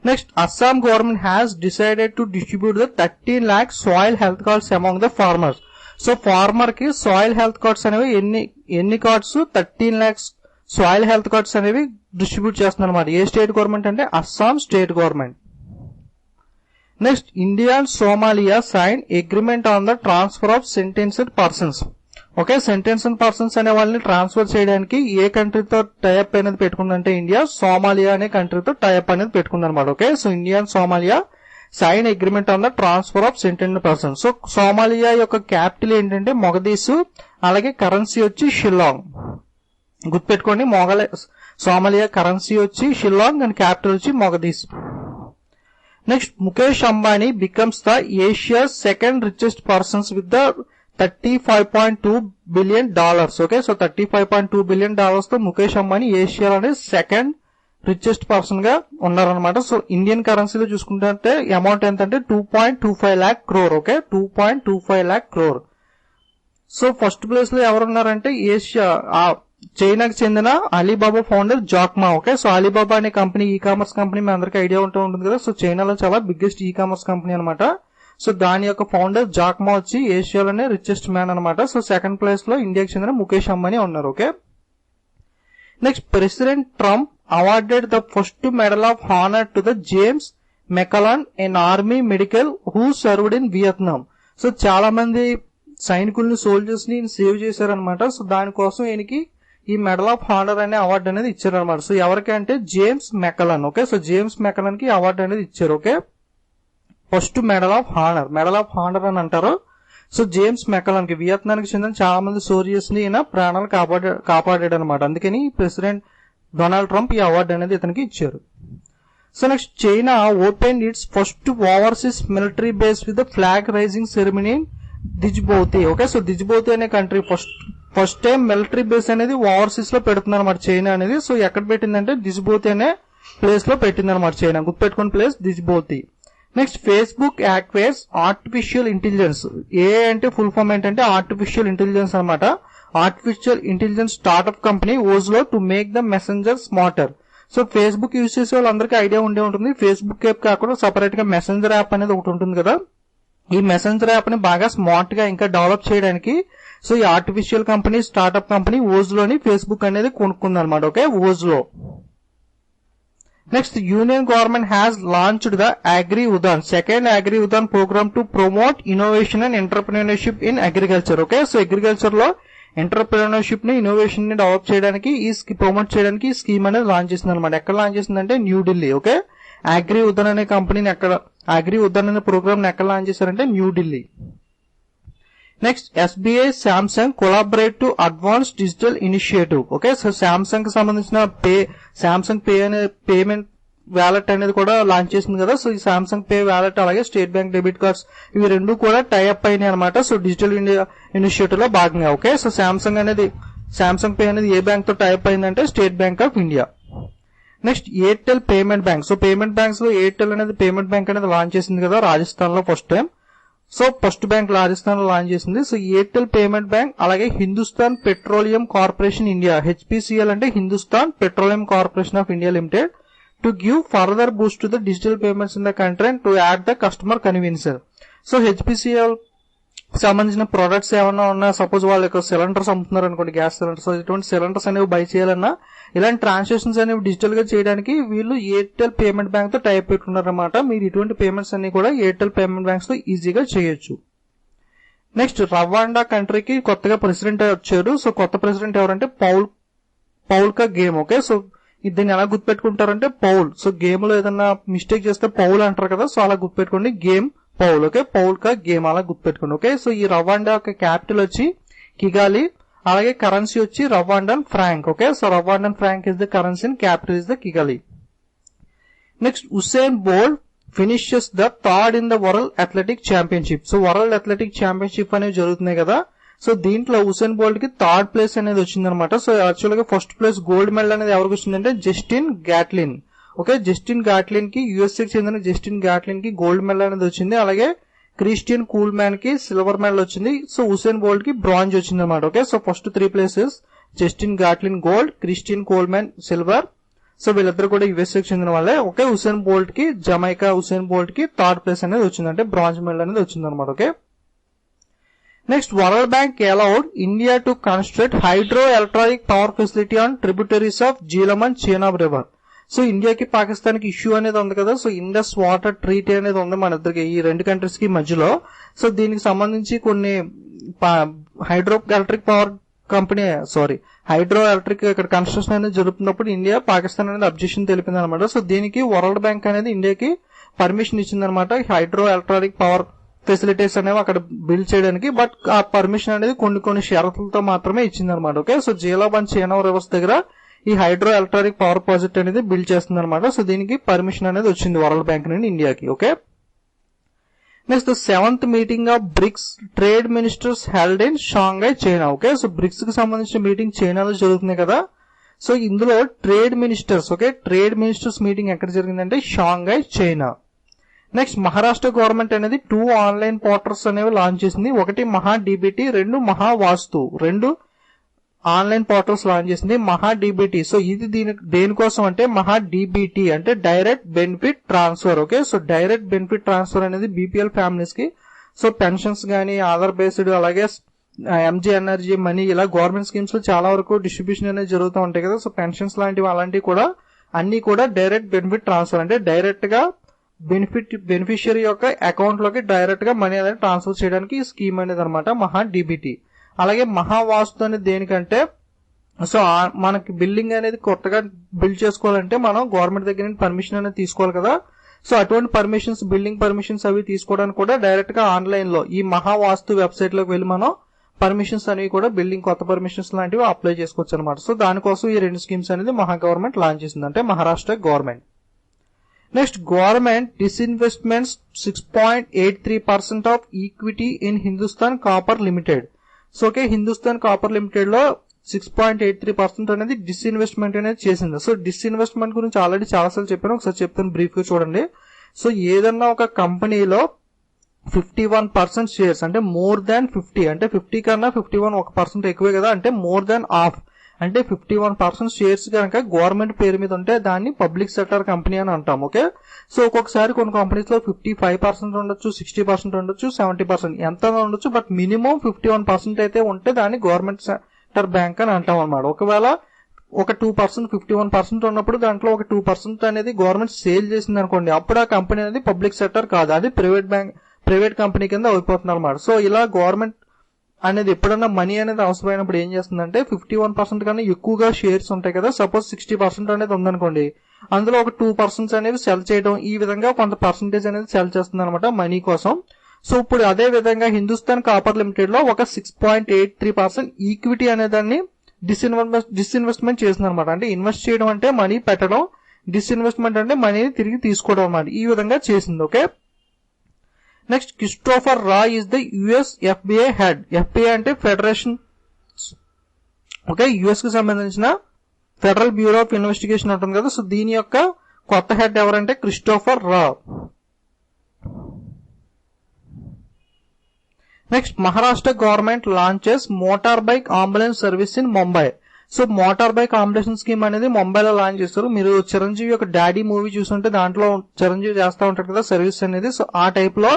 next Assam government has decided to distribute the 13 lakhs soil health cards among the farmers. So farmer కి సాయిల్ హెల్త్ కార్డ్స్ అనేవి ఎన్ని cards 13 lakhs soil health cards అనేవి డిస్ట్రిబ్యూట్ చేస్తున్నారు అనమాట. ఏ స్టేట్ గవర్నమెంట్ అంటే Assam state government. Next India and Somalia sign agreement on the transfer of sentenced persons. Okay, sentenced persons అనే వాళ్ళని ట్రాన్స్ఫర్ చేయడానికి ఏ కంట్రీతో టైఅప్ అనేది పెట్టుకుందంటే ఇండియా సోమాలియా అనే కంట్రీతో టైఅప్ అనేది పెట్టుకుందనమాట. Okay, so India and Somalia sign agreement on the transfer of sentenced persons. So Somalia యొక్క capital ఏంటంటే మొగదీసు, అలాగే కరెన్సీ వచ్చి షిల్లాంగ్. గుర్తుపెట్టుకోండి, సోమాలియా కరెన్సీ వచ్చి షిల్లాంగ్ అండ్ క్యాపిటల్ వచ్చి Mogadishu. Next Mukesh Ambani becomes the Asia's second richest persons with the $35.2 billion. Okay, so $35.2 billion తో ముఖేష్ అంబానీ ఏషియాలోనే second richest person గా ఉన్నారనమాట. సో ఇండియన్ కరెన్సీలో చూసుకుంటే అమౌంట్ ఎంత అంటే 2.25 lakh crore. Okay, 2.25 lakh crore. So first place లో ఎవరున్నారంటే ఏషియా చైనాకి చెందిన Alibaba founder Jack Ma. Okay, so Alibaba అనే కంపెనీ ఈ కామర్స్ కంపెనీ మీ అందరికీ ఐడియా ఉంటుంది కదా. సో చైనాలో చాలా బిగ్గెస్ట్ ఈ కామర్స్ కంపెనీ అనమాట. సో దాని యొక్క ఫౌండర్ జాక్మా వచ్చి ఏషియాలోనే రిచెస్ట్ మ్యాన్ అనమాట. సో సెకండ్ ప్లేస్ లో ఇండియాకి చెందిన ముఖేష్ అంబానీ ఉన్నారు. Okay, next president Trump awarded the first medal of honour to the James McCloughan an army medical who served in Vietnam. So చాలా మంది సైనికుల్ని సోల్జర్స్ ని సేవ్ చేశారనమాట. సో దానికోసం ఈయనకి ఈ మెడల్ ఆఫ్ హానర్ అనే అవార్డు అనేది ఇచ్చారనమాట. సో ఎవరికి అంటే జేమ్స్ మెకలాన్. ఓకే, సో జేమ్స్ మెకలాన్ కి అవార్డు అనేది ఇచ్చారు. Okay, first medal of honour అని అంటారు. సో జేమ్స్ మెకలాన్ కి వియత్నానికి చెందిన చాలా మంది సోల్జర్స్ ని ఈయన ప్రాణాలు కాపాడాడు అనమాట. అందుకని ప్రెసిడెంట్ డొనాల్డ్ ట్రంప్ ఈ అవార్డు అనేది ఇతనికి ఇచ్చారు. So next China open its first overseas military base with the flag raising ceremony Djibouti. Okay, so Djibouti అనే country first time military base అనేది ఓవర్సీస్ లో పెడుతుంది అనమాట చైనా అనేది. సో ఎక్కడ పెట్టిందంటే దిజ్బౌతి అనే ప్లేస్ లో పెట్టింది అనమాట చైనా. గుర్తుపెట్టుకున్న place Djibouti. Next Facebook acquires artificial intelligence. ఏ అంటే ఫుల్ ఫామ్ ఏంటంటే ఆర్టిఫిషియల్ ఇంటెలిజెన్స్ అనమాట. Artificial intelligence startup company Ozlo to make the messenger smarter. So Facebook use చేసే వాళ్ళందరికీ ఐడియా ఉండే ఉంటుంది. ఫేస్బుక్ యాప్ కాకుండా సపరేట్ గా మెసెంజర్ యాప్ అనేది ఒకటి ఉంటుంది కదా. ఈ మెసెంజర్ యాప్ ని బాగా స్మార్ట్ గా ఇంకా డెవలప్ చేయడానికి సో ఈ ఆర్టిఫిషియల్ కంపెనీ స్టార్ట్అప్ కంపెనీ ఓజ్లోని ఫేస్బుక్ అనేది కొనుక్కుంది అనమాట. Okay, Ozlo. Next union government has launched the agri Udaan second agri Udaan program to promote innovation and entrepreneurship in agriculture. Okay, so agriculture లో ఎంటర్ప్రెన్యూర్షిప్ ని ఇన్నోవేషన్ ని develop చేయడానికి promote చేయడానికి ఈ స్కీమ్ అనేది లాంచ్ చేసింది అనమాట. ఎక్కడ లాంచ్ చేసిందంటే న్యూఢిల్లీ. ఓకే, అగ్రి ఉదాన్ అనే కంపెనీని అగ్రి ఉదాన్ అనే ప్రోగ్రామ్ ని ఎక్కడ లాంచ్ చేశారంటే New Delhi. Next SBI Samsung collaborate to advance digital initiative. Okay, so Samsung కి సంబంధించిన శాంసంగ్ పే అనే పేమెంట్ వ్యాలెట్ అనేది కూడా లాంచ్ చేసింది కదా. సో ఈ శాంసంగ్ పే వ్యాలెట్ అలాగే స్టేట్ బ్యాంక్ డెబిట్ కార్డ్స్ ఇవి రెండు కూడా టైఅప్ అయినాయి అనమాట. సో డిజిటల్ ఇండియా ఇనిషియేటివ్ లో భాగంగా. ఓకే, సో శాంసంగ్ పే అనేది ఏ బ్యాంక్ తో టైఅప్ అయిందంటే state bank of India. Next Airtel payment bank. So payment banks లో ఎయిర్టెల్ అనేది పేమెంట్ బ్యాంక్ అనేది లాంచ్ చేసింది కదా రాజస్థాన్ లో first time. So first bank Rajasthan లో లాంచ్ చేసింది. సో ఎయిర్టెల్ పేమెంట్ బ్యాంక్ అలాగే Hindustan petroleum corporation India HPCL అంటే Hindustan petroleum corporation of India limited to give further boost to the digital payments in the country and to add the customer convenience. So HPCL సంబంధించిన products ఏమన్నా ఉన్నా suppose వాళ్ళ యొక్క cylinders అమ్ముతున్నారు అనుకోండి, gas cylinders. ఇటువంటి cylinders అనేవి బై చేయాలన్నా ఇలాంటి ట్రాన్సాక్షన్స్ అనేవి డిజిటల్ గా చేయడానికి వీళ్ళు ఎయిర్టెల్ పేమెంట్ బ్యాంక్ తో టైప్ పెట్టుకున్నారన్నమాట. మీరు ఇటువంటి పేమెంట్స్ అన్ని కూడా ఎయిర్టెల్ పేమెంట్ బ్యాంక్స్ తో ఈజీగా చేయొచ్చు. నెక్స్ట్ రవాండా కంట్రీకి కొత్తగా ప్రెసిడెంట్ వచ్చారు. సో కొత్త ప్రెసిడెంట్ ఎవరంటే పౌల్ కగేమ్. ఓకే, సో దీన్ని ఎలా గుర్తుపెట్టుకుంటారంటే పౌల్. సో గేమ్ లో ఏదన్నా మిస్టేక్ చేస్తే పౌల్ అంటారు కదా, సో అలా గుర్తుపెట్టుకోండి గేమ్ పౌల్. ఓకే, పౌల్ కగేమ్ అలా గుర్తుపెట్టుకోండి. ఓకే, సో ఈ రవాండా యొక్క క్యాపిటల్ వచ్చి కిగాలి, అలాగే కరెన్సీ వచ్చి Rwandan franc. Okay, so Rwandan franc is the currency and capital is the Kigali. Next Usain Bolt finishes the third in the world athletic championship. So world athletic championship అనేవి జరుగుతున్నాయి కదా, so దీంట్లో Usain Bolt కి third place అనేది వచ్చిందనమాట. So actual గా first place gold medal అనేది ఎవరికి వచ్చిందంటే Justin Gatlin. Okay, Justin Gatlin కి యూఎస్ఏ కి చెందిన జస్టిన్ గాట్లిన్ కి గోల్డ్ మెడల్ అనేది వచ్చింది. అలాగే క్రిస్టియన్ కూల్మ్యాన్ కి సిల్వర్ మెడల్ వచ్చింది. సో ఉసేన్ బోల్ట్ కి బ్రాంజ్ వచ్చింది అనమాట. Okay, so first 3 places Justin Gatlin gold, Christian Coleman silver. So వీళ్ళిద్దరు కూడా యుఎస్ఏకి చెందిన వాళ్ళే. ఓకే, ఉసేన్ బోల్ట్ కి జమైకా ఉసేన్ బోల్ట్ కి థర్డ్ ప్లేస్ అనేది వచ్చింది, అంటే బ్రాంజ్ మెడల్ అనేది వచ్చింది అనమాట. Okay, next world bank allowed India to construct hydro electronic power facility on tributaries of Jhelum and Chenab river. So ఇండియాకి పాకిస్తాన్ కి ఇష్యూ అనేది ఉంది కదా, సో ఇండస్ వాటర్ ట్రీటీ అనేది ఉంది మన ఇద్దరికి, ఈ 2 కంట్రీస్ కి మధ్యలో. సో దీనికి సంబంధించి కొన్ని హైడ్రో ఎలక్ట్రిక్ ఇక్కడ కన్స్ట్రక్షన్ అనేది జరుగుతున్నప్పుడు ఇండియా పాకిస్తాన్ అనేది అబ్జెక్షన్ తెలిపింది అనమాట. సో దీనికి వరల్డ్ బ్యాంక్ అనేది ఇండియాకి పర్మిషన్ ఇచ్చింది అనమాట, హైడ్రో ఎలక్ట్రానిక్ పవర్ ఫెసిలిటీస్ అనేవి అక్కడ బిల్డ్ చేయడానికి. బట్ ఆ పర్మిషన్ అనేది కొన్ని షరతులతో మాత్రమే ఇచ్చింది అనమాట. Okay, so Jhelum and Chenab reverse దగ్గర ఈ హైడ్రో ఎలక్ట్రానిక్ పవర్ ప్రాజెక్ట్ అనేది బిల్డ్ చేస్తుంది అనమాట. సో దీనికి పర్మిషన్ అనేది వచ్చింది వరల్డ్ బ్యాంక్ నుండి ఇండియాకి. Okay, next 7th meeting of BRICS trade ministers held in Shanghai China. Okay, so BRICS కి సంబంధించిన మీటింగ్ చైనాలో జరుగుతుంది కదా, సో ఇందులో trade ministers trade ministers meeting ఎక్కడ జరిగిందంటే Shanghai China. Next Maharashtra government అనేది 2 ఆన్లైన్ పోర్టల్స్ అనేవి లాంచ్ చేసింది. ఒకటి మహా డిబిటి, 2 మహా వాస్తు. 2 ఆన్లైన్ పోర్టల్స్ లాంచ్ చేసింది. మహా డిబిటి, సో ఇది దేనికోసం అంటే మహా డిబిటి అంటే direct benefit transfer. Okay, so direct benefit transfer అనేది బీపీఎల్ ఫ్యామిలీస్ కి, సో పెన్షన్స్ గానీ ఆధార్ బేస్డ్ అలాగే ఎంజీ ఎనర్జీ మనీ ఇలా గవర్నమెంట్ స్కీమ్స్ లో చాలా వరకు డిస్ట్రిబ్యూషన్ అనేది జరుగుతూ ఉంటాయి కదా. సో పెన్షన్స్ లాంటివి అలాంటివి కూడా అన్ని కూడా డైరెక్ట్ బెనిఫిట్ ట్రాన్స్ఫర్ అంటే డైరెక్ట్ గా బెనిఫిషియరీ యొక్క అకౌంట్ లోకి డైరెక్ట్ గా మనీ అనేది ట్రాన్స్ఫర్ చేయడానికి ఈ స్కీమ్ అనేది అనమాట మహా డిబిటి. అలాగే మహావాస్తు అనేది దేనికంటే, సో మనకి బిల్డింగ్ అనేది కొత్తగా బిల్డ్ చేసుకోవాలంటే మనం గవర్నమెంట్ దగ్గర నుంచి పర్మిషన్ అనేది తీసుకోవాలి కదా. సో అటువంటి పర్మిషన్స్, బిల్డింగ్ పర్మిషన్స్ అవి తీసుకోవడానికి కూడా డైరెక్ట్ గా ఆన్లైన్ లో ఈ మహావాస్తు వెబ్సైట్ లోకి వెళ్ళి మనం పర్మిషన్స్ అనేవి కూడా బిల్డింగ్ కొత్త పర్మిషన్స్ లాంటివి అప్లై చేసుకోవచ్చు అనమాట. సో దానికోసం ఈ 2 స్కీమ్స్ అనేది మహా గవర్నమెంట్ లాంచ్ చేసింది, అంటే Maharashtra government. Next government disinvestments 6.83% of equity in Hindustan copper limited. So okay, Hindustan copper limited లో 6.83% అనేది డిస్ఇన్వెస్ట్మెంట్ అనేది చేసింది. సో డిస్ఇన్వెస్ట్మెంట్ గురించి ఆల్రెడీ చాలాసార్లు చెప్పాను, ఒకసారి చెప్తాను బ్రీఫ్ గా చూడండి. సో ఏదన్నా ఒక కంపెనీలో 51% షేర్స్ అంటే మోర్ దాన్ 50, అంటే 50 కన్నా 51 1% ఎక్కువే కదా, అంటే మోర్ దాన్ హాఫ్ అంటే 51% షేర్స్ కనుక గవర్నమెంట్ పేరు మీద ఉంటే దాన్ని పబ్లిక్ సెక్టర్ కంపెనీ అని అంటాం. ఓకే, సో ఒక్కొక్కసారి కొన్ని కంపెనీస్ లో 55% ఉండొచ్చు, 60% ఉండొచ్చు, 70% ఎంత ఉండొచ్చు, బట్ మినిమం 51% అయితే ఉంటే దాన్ని గవర్నమెంట్ సెక్టర్ బ్యాంక్ అని అంటాం అనమాట. ఒకవేళ ఒక 2% 51% ఉన్నప్పుడు దాంట్లో ఒక 2% అనేది గవర్నమెంట్ సేల్ చేసింది అనుకోండి, అప్పుడు ఆ కంపెనీ అనేది పబ్లిక్ సెక్టర్ కాదు, అది ప్రైవేట్ కంపెనీ కింద అయిపోతుంది అనమాట. సో ఇలా గవర్నమెంట్ అనేది ఎప్పుడన్నా మనీ అనేది అవసరమైనప్పుడు ఏం చేస్తుందంటే 51% కన్నా ఎక్కువగా షేర్స్ ఉంటాయి కదా, సపోజ్ 60% అనేది ఉందనుకోండి, అందులో ఒక 2% అనేవి సెల్ చేయడం, ఈ విధంగా కొంత పర్సంటేజ్ అనేది సెల్ చేస్తుంది అనమాట మనీ కోసం. సో ఇప్పుడు అదే విధంగా హిందుస్థాన్ కాపర్ లిమిటెడ్ లో ఒక 6.83% ఈక్విటీ అనే దాన్ని డిస్ఇన్వెస్ట్మెంట్ చేసింది అనమాట. అంటే ఇన్వెస్ట్ చేయడం అంటే మనీ పెట్టడం, డిస్ఇన్వెస్ట్మెంట్ అంటే మనీని తిరిగి తీసుకోవడం అన్నమాట, ఈ విధంగా చేసింది. ఓకే, నెక్స్ట్ క్రిస్టోఫర్ రా is the US FBI head. FBI అంటే ఫెడరేషన్, ఓకే, యుఎస్ కి సంబంధించిన ఫెడరల్ బ్యూరో ఆఫ్ ఇన్వెస్టిగేషన్ ఉంటుంది కదా, సో దీని యొక్క కొత్త హెడ్ ఎవరంటే క్రిస్టోఫర్ రా. Next Maharashtra government launches motor bike ambulance service in Mumbai. So motor bike ambulance scheme అనేది ముంబైలో లాంచ్ చేస్తారు. మీరు చిరంజీవి యొక్క డాడీ మూవీ చూస్తుంటే దాంట్లో చిరంజీవి చేస్తూ ఉంటారు కదా సర్వీస్ అనేది, సో ఆ టైప్ లో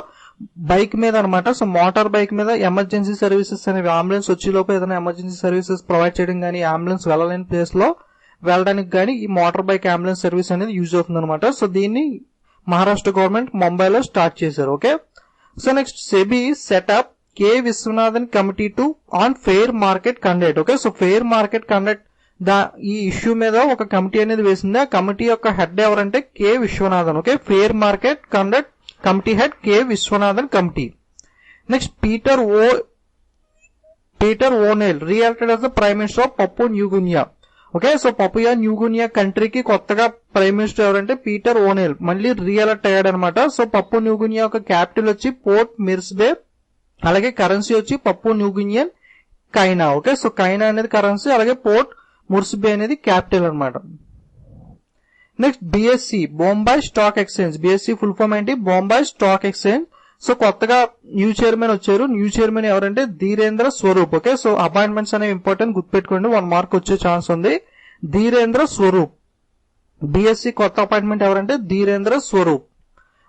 బైక్ మీద అనమాట. సో మోటార్ బైక్ మీద ఎమర్జెన్సీ సర్వీసెస్ అనేవి, అంబులెన్స్ వచ్చే లోపు ఏదైనా ఎమర్జెన్సీ సర్వీసెస్ ప్రొవైడ్ చేయడం కానీ, అంబులెన్స్ వెళ్ళలేని ప్లేస్ లో వెళ్ళడానికి కానీ ఈ మోటార్ బైక్ అంబులెన్స్ సర్వీస్ అనేది యూజ్ అవుతుంది అనమాట. సో దీన్ని మహారాష్ట్ర గవర్నమెంట్ ముంబైలో స్టార్ట్ చేశారు. Okay, so next SEBI setup K Viswanathan committee to on fair market conduct. Okay, so fair market conduct ఈ ఇష్యూ మీద ఒక కమిటీ అనేది వేసింది. ఆ కమిటీ యొక్క హెడ్ ఎవరంటే K Viswanathan. Okay, fair market conduct committee head K Viswanathan committee. Next Peter O'Neill reelected as the prime minister of Papua new Guinea. Okay, so Papua New Guinea కంట్రీకి కొత్తగా ప్రైమ్ మినిస్టర్ ఎవరంటే పీటర్ ఓనెల్ మళ్ళీ reelect అయ్యాడు అనమాట. So పప్పు New Guinea యొక్క capital వచ్చి port మిర్స్బే, అలాగే కరెన్సీ వచ్చి పప్పు న్యూగినియన్ కైనా. ఓకే, సో కైనా అనేది కరెన్సీ, అలాగే పోర్ట్ ముర్స్బే అనేది క్యాపిటల్ అనమాట. Next BSE Bombay stock exchange. BSE full form ఏంటి? Bombay stock exchange. సో కొత్తగా న్యూ చైర్మన్ వచ్చారు. న్యూ చైర్మన్ ఎవరంటే Dhirendra Swarup. Okay, so appointments అనేవి ఇంపార్టెంట్, గుర్తుపెట్టుకోండి, 1 మార్క్ వచ్చే ఛాన్స్ ఉంది. ధీరేంద్ర స్వరూప్. బిఎస్సి కొత్త అపాయింట్మెంట్ ఎవరంటే ధీరేంద్ర స్వరూప్.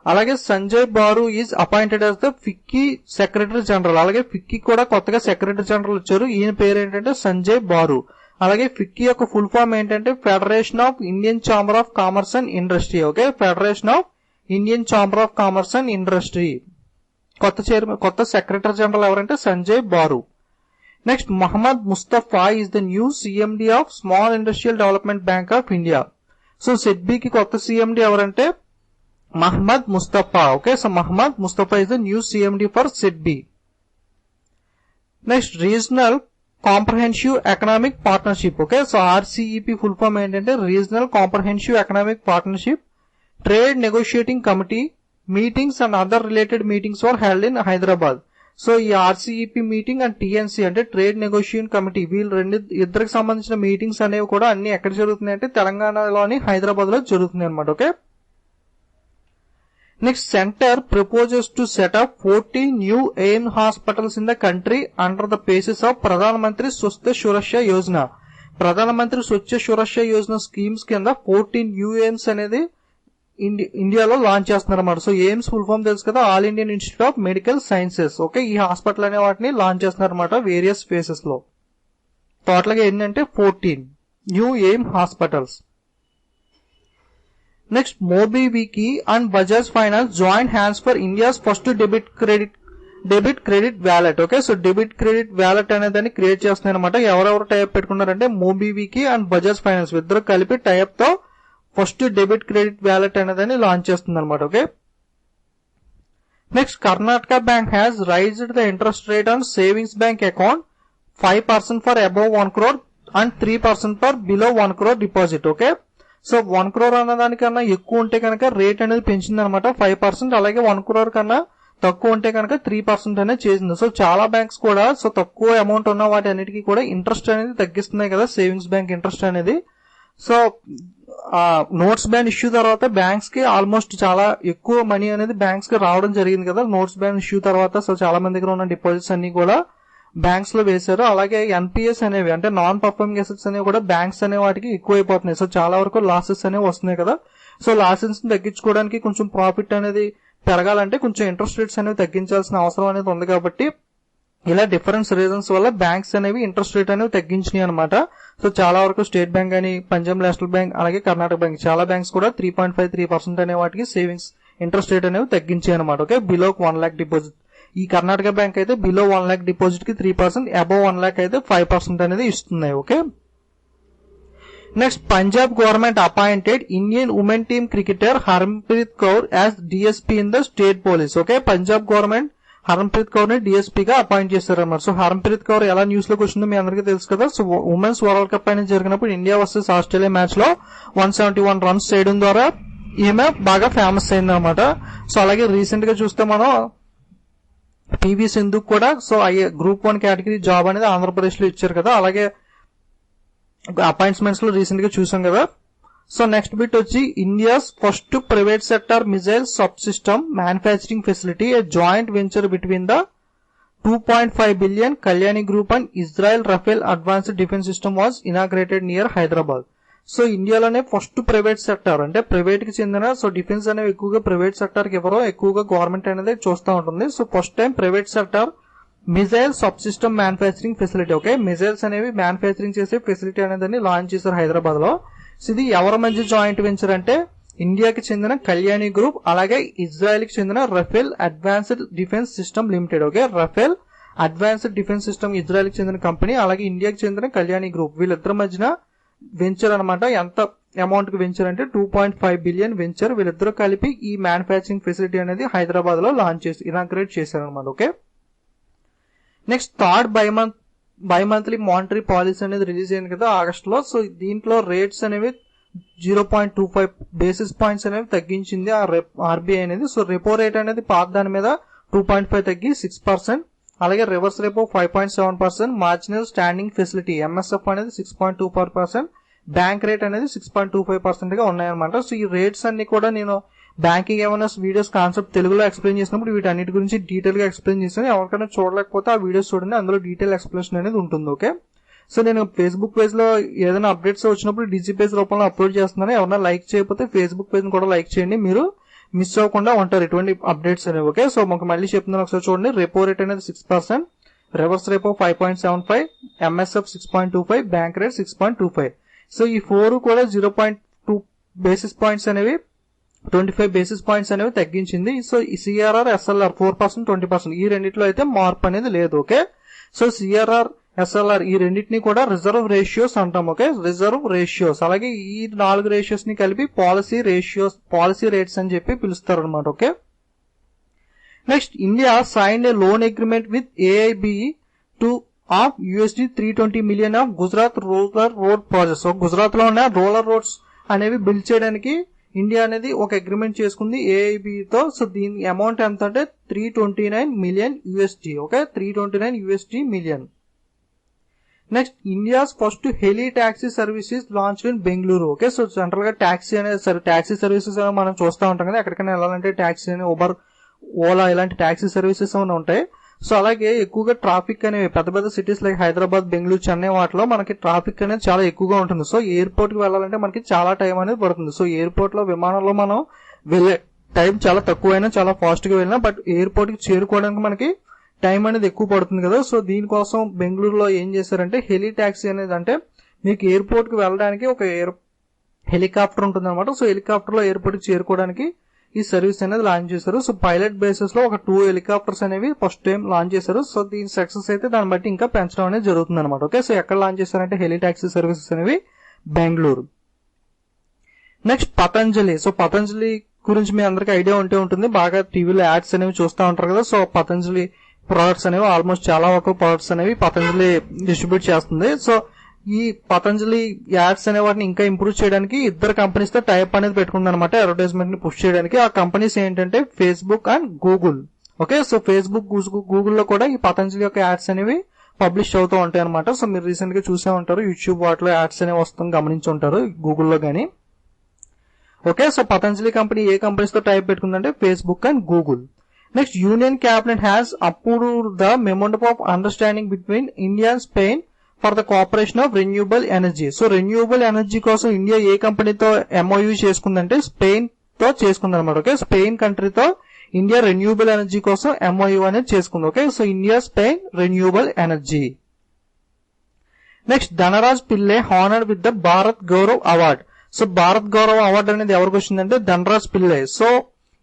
అలాగే Sanjay Baru is appointed as the FICCI secretary general. అలాగే ఫిక్కీ కూడా కొత్తగా సెక్రటరీ జనరల్ వచ్చారు. ఈయన పేరు ఏంటంటే సంజయ్ బారు. అలాగే ఫిక్కీ యొక్క ఫుల్ ఫామ్ ఏంటంటే federation of Indian chamber of commerce and industry. Okay, federation of Indian chamber of commerce and industry. కొత్త సెక్రటరీ జనరల్ ఎవరంటే Sanjay Baru. Next Mohammed Mustafa is the new CMD of small industrial development bank of India. So సెడ్బీకి కొత్త CMD ఎవరంటే Mohammed Mustafa. Okay, so Mohammed Mustafa is the new CMD for SIDBI. Next regional comprehensive economic partnership. Okay, so RCEP full form ఏంటంటే regional comprehensive economic partnership trade negotiating committee meetings and other related meetings were held in Hyderabad. So ఈ RCEP meeting and TNC అంటే trade negotiation committee, వీళ్ళు ఇద్దరికి సంబంధించిన meetings అనేవి కూడా అన్ని ఎక్కడ జరుగుతున్నాయి అంటే తెలంగాణలోని హైదరాబాద్ లో జరుగుతున్నాయి అనమాట. Okay, next centre proposes to set up 14 new AIIMS hospitals in the country under the basis of Pradhan Mantri Swasthya Suraksha Yojana. Pradhan Mantri Swachh Suraksha Yojana schemes కింద 14 న్యూ ఎయిమ్స్ అనేది ఇండియాలో లాంచ్ చేస్తున్నారు అన్నమాట. సో ఎయిమ్స్ ఫుల్ ఫామ్ తెలుసు కదా, all Indian institute of medical sciences. Okay, ఈ hospital అనే వాటిని లాంచ్ చేస్తున్నారు అనమాట వేరియస్ ఫేసెస్ లో. టోటల్ గా ఏంటంటే 14 new AIIMS hospitals. Next MobiKwik and Bajaj finance joint hands for India's first debit credit wallet. Okay, so debit credit wallet అనే దాన్ని క్రియేట్ చేస్తున్నాయి అనమాట. ఎవరెవరు టైప్ పెట్టుకున్నారంటే మోబివికి అండ్ బజాజ్ ఫైనాన్స్ ఇద్దరు కలిపి టైప్ తో ఫస్ట్ డెబిట్ క్రెడిట్ వ్యాలెట్ అనేదాన్ని లాంచ్ చేస్తుంది అనమాట. Okay, next Karnataka bank has raised the interest rate on savings bank account 5% for above 1 crore and 3% for below 1 crore deposit. Okay, so 1 crore అన్నదానికన్నా ఎక్కువ ఉంటే కనుక rate అనేది పెంచింది అనమాట 5%. అలాగే 1 crore కన్నా తక్కువ ఉంటే కనుక 3% అనేది చేసింది. సో చాలా బ్యాంక్స్ కూడా సో తక్కువ అమౌంట్ ఉన్న వాటి అన్నిటికీ కూడా ఇంట్రెస్ట్ అనేది తగ్గిస్తున్నాయి కదా, సేవింగ్స్ బ్యాంక్ ఇంట్రెస్ట్ అనేది. సో నోట్స్ బ్యాన్ ఇష్యూ తర్వాత బ్యాంక్స్ కి ఆల్మోస్ట్ చాలా ఎక్కువ మనీ అనేది బ్యాంక్స్ కి రావడం జరిగింది కదా నోట్స్ బ్యాన్ ఇష్యూ తర్వాత. సో చాలా మంది దగ్గర ఉన్న డిపాజిట్స్ అన్ని కూడా బ్యాంక్స్ లో వేశారు. అలాగే ఎన్పిఎస్ అనేవి అంటే నాన్ పర్ఫార్మింగ్ అసెట్స్ అనేవి కూడా బ్యాంక్స్ అనే వాటికి ఎక్కువ అయిపోతున్నాయి. సో చాలా వరకు లాసెస్ అనేవి వస్తున్నాయి కదా. సో లాసెస్ ని తగ్గించుకోవడానికి కొంచెం ప్రాఫిట్ అనేది పెరగాలంటే కొంచెం ఇంట్రెస్ట్ రేట్స్ అనేవి తగ్గించాల్సిన అవసరం అనేది ఉంది. కాబట్టి ఇలా డిఫరెంట్ రీజన్స్ వల్ల బ్యాంక్స్ అనేవి ఇంట్రెస్ట్ రేట్ అనేవి తగ్గించినాయి అనమాట. సో చాలా వరకు స్టేట్ బ్యాంక్ అని, పంజాబ్ నేషనల్ బ్యాంక్, అలాగే కర్ణాటక బ్యాంక్ చాలా బ్యాంక్స్ కూడా 3.53% అనే వాటికి సేవింగ్స్ ఇంట్రెస్ట్ రేట్ అనేవి తగ్గించాయి అనమాట. Okay, below 1 lakh deposit. ఈ కర్ణాటక బ్యాంక్ అయితే బిలో 1 lakh డిపాజిట్ కి 3%, అబౌవ్ 1 lakh అయితే 5% అనేది ఇస్తున్నాయి. Okay, next Punjab government appointed Indian women team cricketer Harmanpreet Kaur as DSP in the state police. Okay, Punjab government Harmanpreet Kaur ని డిఎస్పీ గా అపాయింట్ చేశారన్నమాట. సో హర్మన్ప్రీత్ కౌర్ ఎలా న్యూస్ లోకి వచ్చిందో మీ అందరికీ తెలుసు కదా. సో ఉమెన్స్ వరల్డ్ కప్ అనేది జరిగినప్పుడు ఇండియా వర్సెస్ ఆస్ట్రేలియా మ్యాచ్ లో 171 రన్స్ చేయడం ద్వారా ఈమె బాగా ఫేమస్ అయింది అనమాట. సో అలాగే రీసెంట్ గా చూస్తే మనం పివి సింధు కూడా సో గ్రూప్ 1 కేటగిరీ జాబ్ అనేది ఆంధ్రప్రదేశ్ లో ఇచ్చారు కదా. అలాగే అపాయింట్మెంట్స్ లో రీసెంట్ గా చూసాం కదా. సో నెక్స్ట్ బిట్ వచ్చి India's first private sector missile sub system manufacturing facility A joint venture between the 2.5 billion Kalyani group and Israel Rafale advanced defence system was inaugurated near Hyderabad. So ఇండియాలోనే first private sector అంటే private కి చెందిన so defence అనేవి ఎక్కువగా private sector కి ఎవరో ఎక్కువగా government అనేది చూస్తూ ఉంటుంది. So first time private sector missile sub system manufacturing facility. Okay, missiles అనేవి మ్యానుఫ్యాక్చరింగ్ చేసే ఫెసిలిటీ అనేది లాంచ్ చేశారు హైదరాబాద్ లో. సో ఇది ఎవరి మధ్య జాయింట్ వెంచర్ అంటే ఇండియాకి చెందిన కళ్యాణి గ్రూప్ అలాగే ఇజ్రాయెల్ కి చెందిన Rafale advanced defence system limited. Okay, Rafale advanced defence system Israel కి చెందిన కంపెనీ, అలాగే ఇండియాకి చెందిన కళ్యాణి గ్రూప్, వీళ్ళిద్దరి మధ్యన వెంచర్ అనమాట. ఎంత అమౌంట్ కి వెంచర్ అంటే 2.5 billion వెంచర్. వీళ్ళిద్దరూ కలిపి ఈ మ్యానుఫ్యాక్చరింగ్ ఫెసిలిటీ అనేది హైదరాబాద్ లో లాంచ్ చేసి ఇనాగ్రేట్ చేశారు అనమాట. Okay, next third by monthly monetary policy అనేది రిలీజ్ అయింది కదా ఆగస్టులో. సో దీంట్లో రేట్స్ అనేవి 0.25 బేసిస్ పాయింట్స్ అనేవి తగ్గించింది ఆర్బీఐ అనేది. సో రెపో రేట్ అనేది పాత దాని మీద 2.5 తగ్గి 6%, అలాగే reverse repo 5.7%, marginal standing facility MSF అనేది 6.24%, బ్యాంక్ రేట్ అనేది 6.25% గా ఉన్నాయన్నమాట. సో ఈ రేట్స్ అన్ని కూడా నేను బ్యాంకింగ్ అవేర్నెస్ వీడియోస్ కాన్సెప్ట్ తెలుగులో ఎక్స్ప్లెయిన్ చేసినప్పుడు వీటన్నిటి గురించి డీటెయిల్ గా ఎక్స్ప్లెయిన్ చేశాను. ఎవరికైనా చూడలేకపోతే ఆ వీడియోస్ చూడండి, అందులో డీటెయిల్ ఎక్స్ప్లెనేషన్ అనేది ఉంటుంది. ఓకే, సో నేను ఫేస్బుక్ పేజ్ లో ఏదైనా అప్డేట్స్ వచ్చినప్పుడు డిజి పేజ్ రూపంలో అప్లోడ్ చేస్తున్నాను. ఎవరైనా లైక్ చేయకపోతే ఫేస్బుక్ పేజ్ కూడా లైక్ చేయండి, మీరు మిస్ అవ్వకుండా ఉంటారు ఇటువంటి అప్డేట్స్ అనేవి. ఓకే, సో మాకు మళ్ళీ చెప్తున్నాను ఒకసారి చూడండి. రెపో రేట్ అనేది 6%, reverse repo 5.75, MSF 6.25, bank rate 6.25. So ఈ 4 కూడా 0.2 బేసిస్ పాయింట్స్ అనేవి 25 బేసిస్ పాయింట్స్ అనేవి తగ్గించింది. సో ఈ సిఆర్ఆర్ ఎస్ఎల్ఆర్ 4%, 20%, ఈ రెండిట్లో అయితే మార్పు అనేది లేదు. ఓకే, సో సిఆర్ఆర్ ఎస్ఎల్ఆర్ ఈ రెండింటిని కూడా రిజర్వ్ రేషియోస్ అంటాం. Okay, reserve ratios. అలాగే ఈ 4 రేషియోస్ ని కలిపి పాలసీ రేషియోస్, పాలసీ రేట్స్ అని చెప్పి పిలుస్తారు అనమాట. Okay, next India signed a loan agreement with AIIB to of $320 million of Gujarat rural road projects. So Gujarat లో ఉన్న రూరల్ రోడ్స్ అనేవి బిల్డ్ చేయడానికి ఇండియా అనేది ఒక అగ్రిమెంట్ చేసుకుంది ఏఐబితో. సో దీని అమౌంట్ ఎంత అంటే $329 million. Okay, $329 million. Next India's first heli taxi services launch in Bengaluru. Okay, so general గా టాక్సీ సర్వీసెస్ మనం చూస్తూ ఉంటాం కదా, ఎక్కడికైనా వెళ్ళాలంటే టాక్సీ అని ఉబర్, ఓలా ఇలాంటి టాక్సీ సర్వీసెస్ ఏమైనా ఉంటాయి. సో అలాగే ఎక్కువగా ట్రాఫిక్ అనేవి పెద్ద పెద్ద సిటీస్ లైక్ హైదరాబాద్, బెంగళూరు, చెన్నై వాటిలో మనకి ట్రాఫిక్ అనేది చాలా ఎక్కువగా ఉంటుంది. సో ఎయిర్పోర్ట్ కి వెళ్ళాలంటే మనకి చాలా టైం అనేది పడుతుంది. సో ఎయిర్పోర్ట్ లో విమానంలో మనం వెళ్ళే టైం చాలా తక్కువైనా, చాలా ఫాస్ట్ గా వెళ్ళినా, బట్ ఎయిర్పోర్ట్ కి చేరుకోవడానికి మనకి టైం అనేది ఎక్కువ పడుతుంది కదా. సో దీనికోసం బెంగళూరులో ఏం చేశారంటే హెలీ టాక్సీ అనేది, అంటే మీకు ఎయిర్పోర్ట్ కి వెళ్ళడానికి ఒక హెలికాప్టర్ ఉంటుంది అనమాట. సో హెలికాప్టర్ లో ఎయిర్పోర్ట్ కి చేరుకోవడానికి ఈ సర్వీస్ అనేది లాంచ్ చేశారు. సో పైలట్ బేసిస్ లో ఒక 2 హెలికాప్టర్స్ అనేవి ఫస్ట్ టైం లాంచ్ చేశారు. సో దీని సక్సెస్ అయితే దాన్ని బట్టి ఇంకా పెంచడం అనేది జరుగుతుంది అనమాట. ఓకే, సో ఎక్కడ లాంచ్ చేశారంటే హెలీ టాక్సీ సర్వీసెస్ అనేవి బెంగళూరు. నెక్స్ట్ పతంజలి. సో పతంజలి గురించి మీ అందరికి ఐడియా ఉంటే ఉంటుంది, బాగా టీవీలో యాడ్స్ అనేవి చూస్తూ ఉంటారు కదా. సో పతంజలి ప్రొడక్ట్స్ అనేవి ఆల్మోస్ట్ చాలా వరకు ప్రొడక్ట్స్ అనేవి పతంజలి డిస్ట్రిబ్యూట్ చేస్తుంది. సో ఈ పతంజలి యాడ్స్ అనే వాటిని ఇంకా ఇంప్రూవ్ చేయడానికి 2 కంపెనీస్ తో టైప్ అనేది పెట్టుకుంది అనమాట, అడ్వర్టైజ్మెంట్ ని పుష్ చేయడానికి. ఆ కంపెనీస్ ఏంటంటే Facebook and Google. Okay, so Facebook, Google లో కూడా ఈ పతంజలి యొక్క యాడ్స్ అనేవి పబ్లిష్ అవుతూ ఉంటాయి అనమాట. సో మీరు రీసెంట్ గా చూసే ఉంటారు, యూట్యూబ్ వాటిలో యాడ్స్ అనేవి వస్తాం గమనించి ఉంటారు గూగుల్లో గానీ. ఓకే, సో పతంజలి కంపెనీ ఏ కంపెనీస్ తో టైప్ పెట్టుకుందంటే Facebook and Google. Next union cabinet has approved the memorandum of understanding between India and Spain for the cooperation of renewable energy. So renewable energy కోసం ఇండియా ఏ కంపెనీతో MoU చేసుకుందంటే Spain తో చేసుకుంది అనమాట. ఓకే, స్పెయిన్ కంట్రీతో India renewable energy కోసం MoU అనేది చేసుకుంది. Okay, so India Spain renewable energy. Next Dhanraj Pillay honoured with the Bharat Gaurav award. So Bharat Gaurav award అనేది ఎవరికి వచ్చిందంటే ధనరాజ్ పిల్లే. సో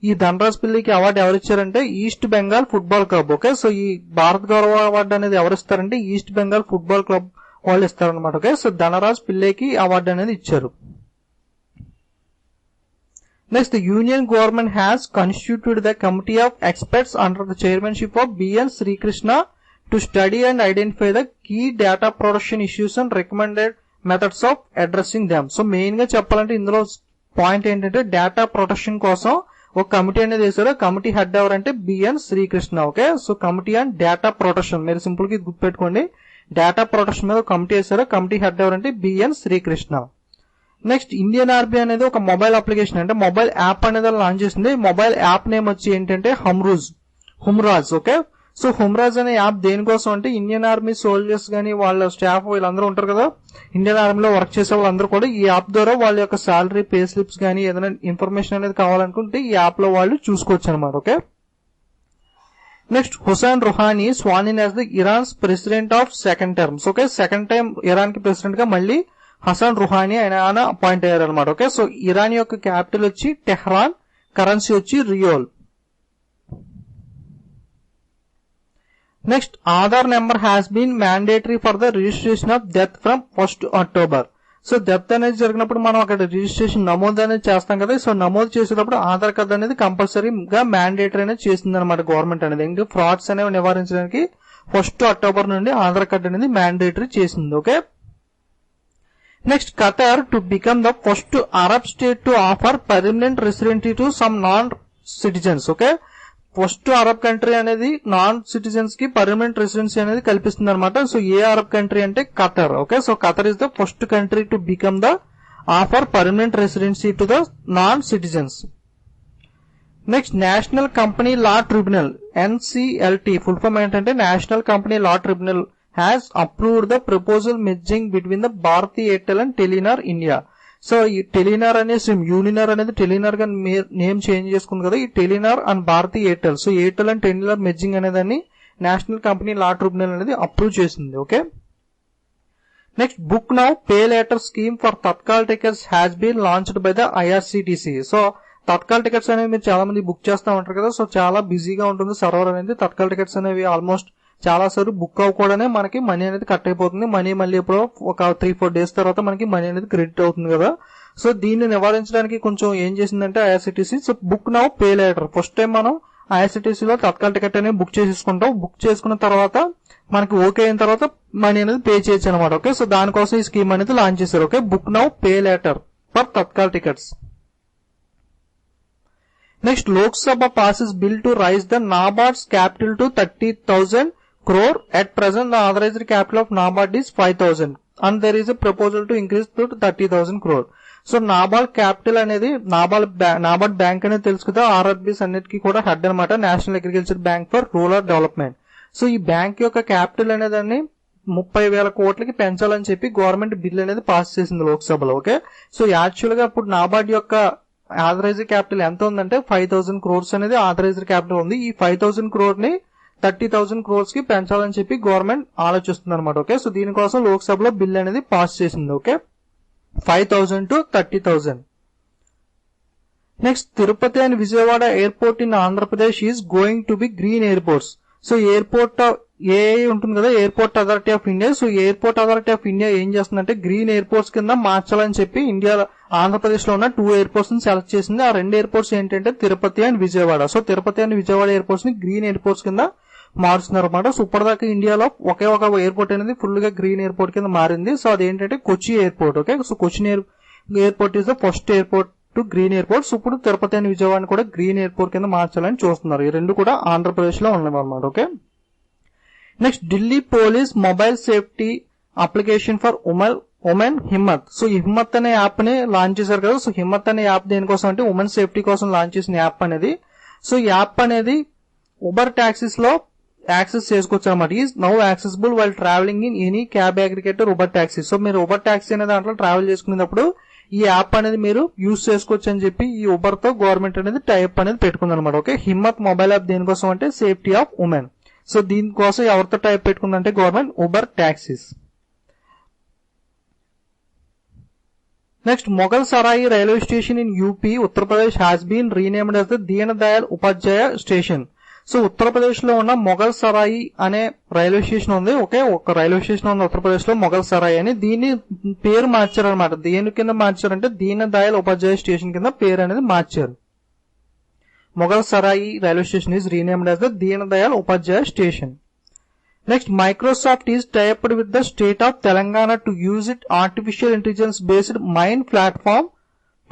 ఈ ధనరాజ్ పిల్లికి అవార్డు ఎవరు ఇచ్చారంటే east Bengal football club. Okay, so ఈ భారత్ గౌరవ అవార్డు అనేది ఎవరు ఇస్తారంటే ఈస్ట్ బెంగాల్ ఫుట్బాల్ క్లబ్ వాళ్ళు ఇస్తారనమాట. ఓకే, సో ధనరాజ్ పిల్లేకి అవార్డు అనేది ఇచ్చారు. Next union government has constituted the committee of experts under the chairmanship of B N Srikrishna to study and identify the key data protection issues and recommended methods of addressing them. So main గా చెప్పాలంటే ఇందులో point ఏంటంటే data protection కోసం ఒక committee అనేది వేశారు. Committee head ఎవరంటే B N Srikrishna. Okay, so committee and data protection, మీరు సింపుల్ గా గుర్తుపెట్టుకోండి, డేటా ప్రొటెక్షన్ మీద కమిటీ వేశారు. కమిటీ హెడ్ ఎవరంటే B N Srikrishna. Next Indian army అనేది ఒక మొబైల్ అప్లికేషన్, అంటే మొబైల్ యాప్ అనేది లాంచ్ చేసింది. మొబైల్ యాప్ నేమ్ వచ్చి ఏంటంటే హుమ్రాజ్. ఓకే, సో హుమ్రాజ్ అనే యాప్ దేనికోసం అంటే ఇండియన్ ఆర్మీ సోల్జర్స్ గానీ వాళ్ళ స్టాఫ్ వీళ్ళందరూ ఉంటారు కదా, ఇండియన్ ఆర్మీలో వర్క్ చేసే వాళ్ళందరూ కూడా ఈ యాప్ ద్వారా వాళ్ళ యొక్క సాలరీ, పే స్లిప్స్ గానీ ఏదైనా ఇన్ఫర్మేషన్ అనేది కావాలనుకుంటే ఈ యాప్ లో వాళ్ళు చూసుకోవచ్చు అనమాట. Okay, next Hussain Rouhani sworn in as the Iran's president of second terms. Okay, second time Iran కి ప్రెసిడెంట్ గా మళ్ళీ హసన్ రుహానీ ఆయన అపాయింట్ అయ్యారు అనమాట. ఓకే, సో ఇరాన్ యొక్క క్యాపిటల్ వచ్చి టెహ్రాన్, కరెన్సీ వచ్చి rial. Next Aadhaar number has been mandatory for the registration of death from 1 October. So death అనేది జరిగినప్పుడు మనం అక్కడ రిజిస్ట్రేషన్ నమోదు అనేది చేస్తాం కదా. సో నమోదు చేసేటప్పుడు ఆధార్ కార్డు అనేది కంపల్సరీగా మ్యాండేటరీ అనేది చేసింది అనమాట గవర్నమెంట్ అనేది. ఇంకా ఫ్రాడ్స్ అనేవి నివారించడానికి 1 అక్టోబర్ నుండి ఆధార్ కార్డ్ అనేది మ్యాండేటరీ చేసింది. Okay, next Qatar to become the first Arab state to offer permanent residency to some non citizens. Okay, first Arab country అనేది నాన్ సిటిజన్స్ కి పర్మనెంట్ రెసిడెన్సీ అనేది కల్పిస్తుంది అనమాట. సో ఏ అరబ్ కంట్రీ అంటే Qatar. Okay, so Qatar is the first country to become the offer permanent residency to the non citizens. Next national company law tribunal NCLT full form ఏంటంటే national company law tribunal has approved the proposal merging between the Bharti Airtel and Telenor India. So ఈ Telenor అనేది Uninor అనేది Telenor గా name change చేసుకుంది కదా, ఈ Telenor and Bharti Airtel. So Airtel and Telenor merging అనేదాన్ని national company law tribunal అనేది approve చేసింది. Okay, next book now pay later scheme for Tatkal tickets has been launched by the IRCTC. So Tatkal tickets అనేవి మీరు చాలా మంది బుక్ చేస్తా ఉంటారు కదా, సో చాలా బిజీగా ఉంటుంది సర్వర్ అనేది. తత్కాల్ టికెట్స్ అనేవి ఆల్మోస్ట్ చాలా సార్లు బుక్ అవ్వకూడనే మనకి మనీ అనేది కట్ అయిపోతుంది. మనీ మళ్ళీ ఎప్పుడో ఒక 3-4 days తర్వాత మనకి మనీ అనేది క్రెడిట్ అవుతుంది కదా. సో దీన్ని నివారించడానికి కొంచెం ఏం చేసిందంటే IRCTC, so book now pay later. First time మనం IRCTC లో తత్కాల్ టికెట్ అనేది బుక్ చేసేసుకుంటాం. బుక్ చేసుకున్న తర్వాత మనకి ఓకే అయిన తర్వాత మనీ అనేది పే చేయొచ్చు అనమాట. ఓకే, సో దానికోసం ఈ స్కీమ్ అనేది లాంచ్ చేశారు. Okay, book now pay later for Tatkal tickets. Next Lok Sabha passes bill to raise the NABARD's capital to 30,000 crore. At present the authorized capital of NABARD is 5,000 and there is a proposal to increase to 30,000 crore. So NABARD capital అనేది NABARD bank అనేది తెలుసు కదా, RRBs అన్నిటికీ కూడా head అనమాట, national agriculture bank for rural development. So ఈ bank యొక్క capital అనేదాన్ని 30,000 కోట్లకి పెంచాలని చెప్పి గవర్నమెంట్ బిల్ అనేది పాస్ చేసింది లోక్సభలో. ఓకే, సో యాక్చువల్ గా ఇప్పుడు నాబార్డ్ యొక్క ఆథరైజ్డ్ క్యాపిటల్ ఎంత ఉందంటే 5,000 crores అనేది ఆథరైజ్డ్ క్యాపిటల్ ఉంది. ఈ 5,000 crore ని 30,000 crores కి పెంచాలని చెప్పి గవర్నమెంట్ ఆలోచిస్తుంది అనమాట. ఓకే, సో దీనికోసం లోక్సభలో బిల్ అనేది పాస్ చేసింది. Okay, 5,000 to 30,000. Next Tirupati and Vijayawada airport in Andhra Pradesh is going to be green airports. So airport ఉంటుంది కదా, airport authority of India. So airport authority of India ఏం చేస్తుందంటే గ్రీన్ ఎయిర్పోర్ట్స్ కింద మార్చాలని చెప్పి ఇండియాలో ఆంధ్రప్రదేశ్ లో ఉన్న 2 ఎయిర్పోర్ట్స్ ని సెలెక్ట్ చేసింది. ఆ 2 ఎయిర్పోర్ట్స్ ఏంటంటే Tirupati and Vijayawada. So Tirupati and Vijayawada airports ని గ్రీన్ ఎయిర్పోర్ట్స్ కింద మారుస్తున్నారు అనమాట. సో ఇప్పటిదాకా ఇండియాలో ఒకే ఒక ఎయిర్పోర్ట్ అనేది ఫుల్ గా గ్రీన్ ఎయిర్పోర్ట్ కింద మారింది. సో అదేంటంటే Kochi airport. Okay, so Cochin airport is the first airport to green airport. So ఇప్పుడు తిరుపతి అండ్ విజయవాడ కూడా గ్రీన్ ఎయిర్పోర్ట్ కింద మార్చాలని చూస్తున్నారు. ఈ 2 కూడా ఆంధ్రప్రదేశ్ లో ఉన్నాయి అనమాట. Okay, next Delhi police mobile safety application for women Himmat. So Himmat అనే యాప్ ని లాంచ్ చేశారు కదా. సో హిమ్మత్ అనే యాప్ దేనికోసం అంటే ఉమెన్ సేఫ్టీ కోసం లాంచ్ చేసిన యాప్ అనేది. సో ఈ యాప్ అనేది ఉబర్ టాక్సీస్ లో యాక్సెస్ చేసుకోవచ్చు అనమాట. Is now accessible while travelling in any cab aggregator Uber taxi. So మీరు ఉబర్ టాక్సీ అనే దాంట్లో ట్రావెల్ చేసుకునేటప్పుడు ఈ యాప్ అనేది మీరు యూజ్ చేసుకోవచ్చు అని చెప్పి ఈ ఉబర్ తో గవర్నమెంట్ అనేది టైప్ అనేది పెట్టుకుంది అనమాట. ఓకే, హిమ్మత్ మొబైల్ యాప్ దేనికోసం అంటే సేఫ్టీ ఆఫ్ ఉమెన్. సో దీనికోసం ఎవరితో టైప్ పెట్టుకుందంటే government Uber taxis. Next Mughal Sarai railway station in UP Uttar Pradesh has been renamed as the Deen Dayal Upadhyaya station. So Uttar Pradesh లో ఉన్న మొఘల్ సరాయి అనే రైల్వే స్టేషన్ ఉంది. ఓకే, ఒక రైల్వే స్టేషన్ ఉంది ఉత్తరప్రదేశ్ లో మొఘల్ సరాయి అని. దీన్ని పేరు మార్చారనమాట. దేని కింద మార్చారంటే దీన్ దయాల్ ఉపాధ్యాయ స్టేషన్ కింద పేరు అనేది మార్చారు. Mughal Sarai railway station is renamed as the Deen Dayal Upadhyaya station. Next, Microsoft is tied with the state of Telangana to use its artificial intelligence based Mind platform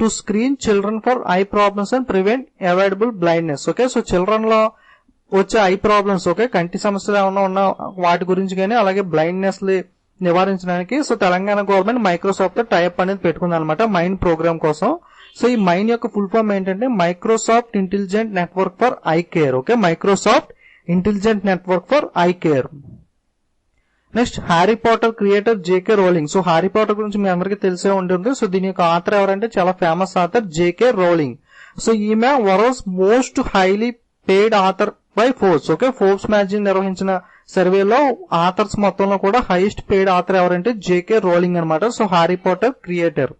to screen children for eye problems and prevent avoidable blindness. Okay, so children లో వచ్చే eye problems, okay, కంటి సమస్యలు ఏమన్నా ఉన్న వాటి గురించి కానీ అలాగే బ్లైండ్నెస్ నివారించడానికి సో తెలంగాణ గవర్నమెంట్ మైక్రోసాఫ్ట్ తో టైప్ అనేది పెట్టుకుంది అనమాట మైండ్ ప్రోగ్రామ్ కోసం. సో ఈ మైండ్ యొక్క ఫుల్ ఫామ్ ఏంటంటే Microsoft intelligent network for I care. Okay, Microsoft intelligent network for I care. Next Harry Potter creator JK Rowling. So Harry Potter గురించి మీ అందరికీ తెలిసే ఉంటుంది. సో దీని యొక్క ఆథర్ ఎవరంటే చాలా famous author J K Rowling. So ఈమె world's most highly paid author by Forbes. Okay, Forbes magazine నిర్వహించిన సర్వేలో ఆథర్స్ మొత్తంలో కూడా హైయెస్ట్ పెయిడ్ ఆథర్ ఎవరంటే జేకే రోలింగ్ అనమాట. So Harry Potter creator.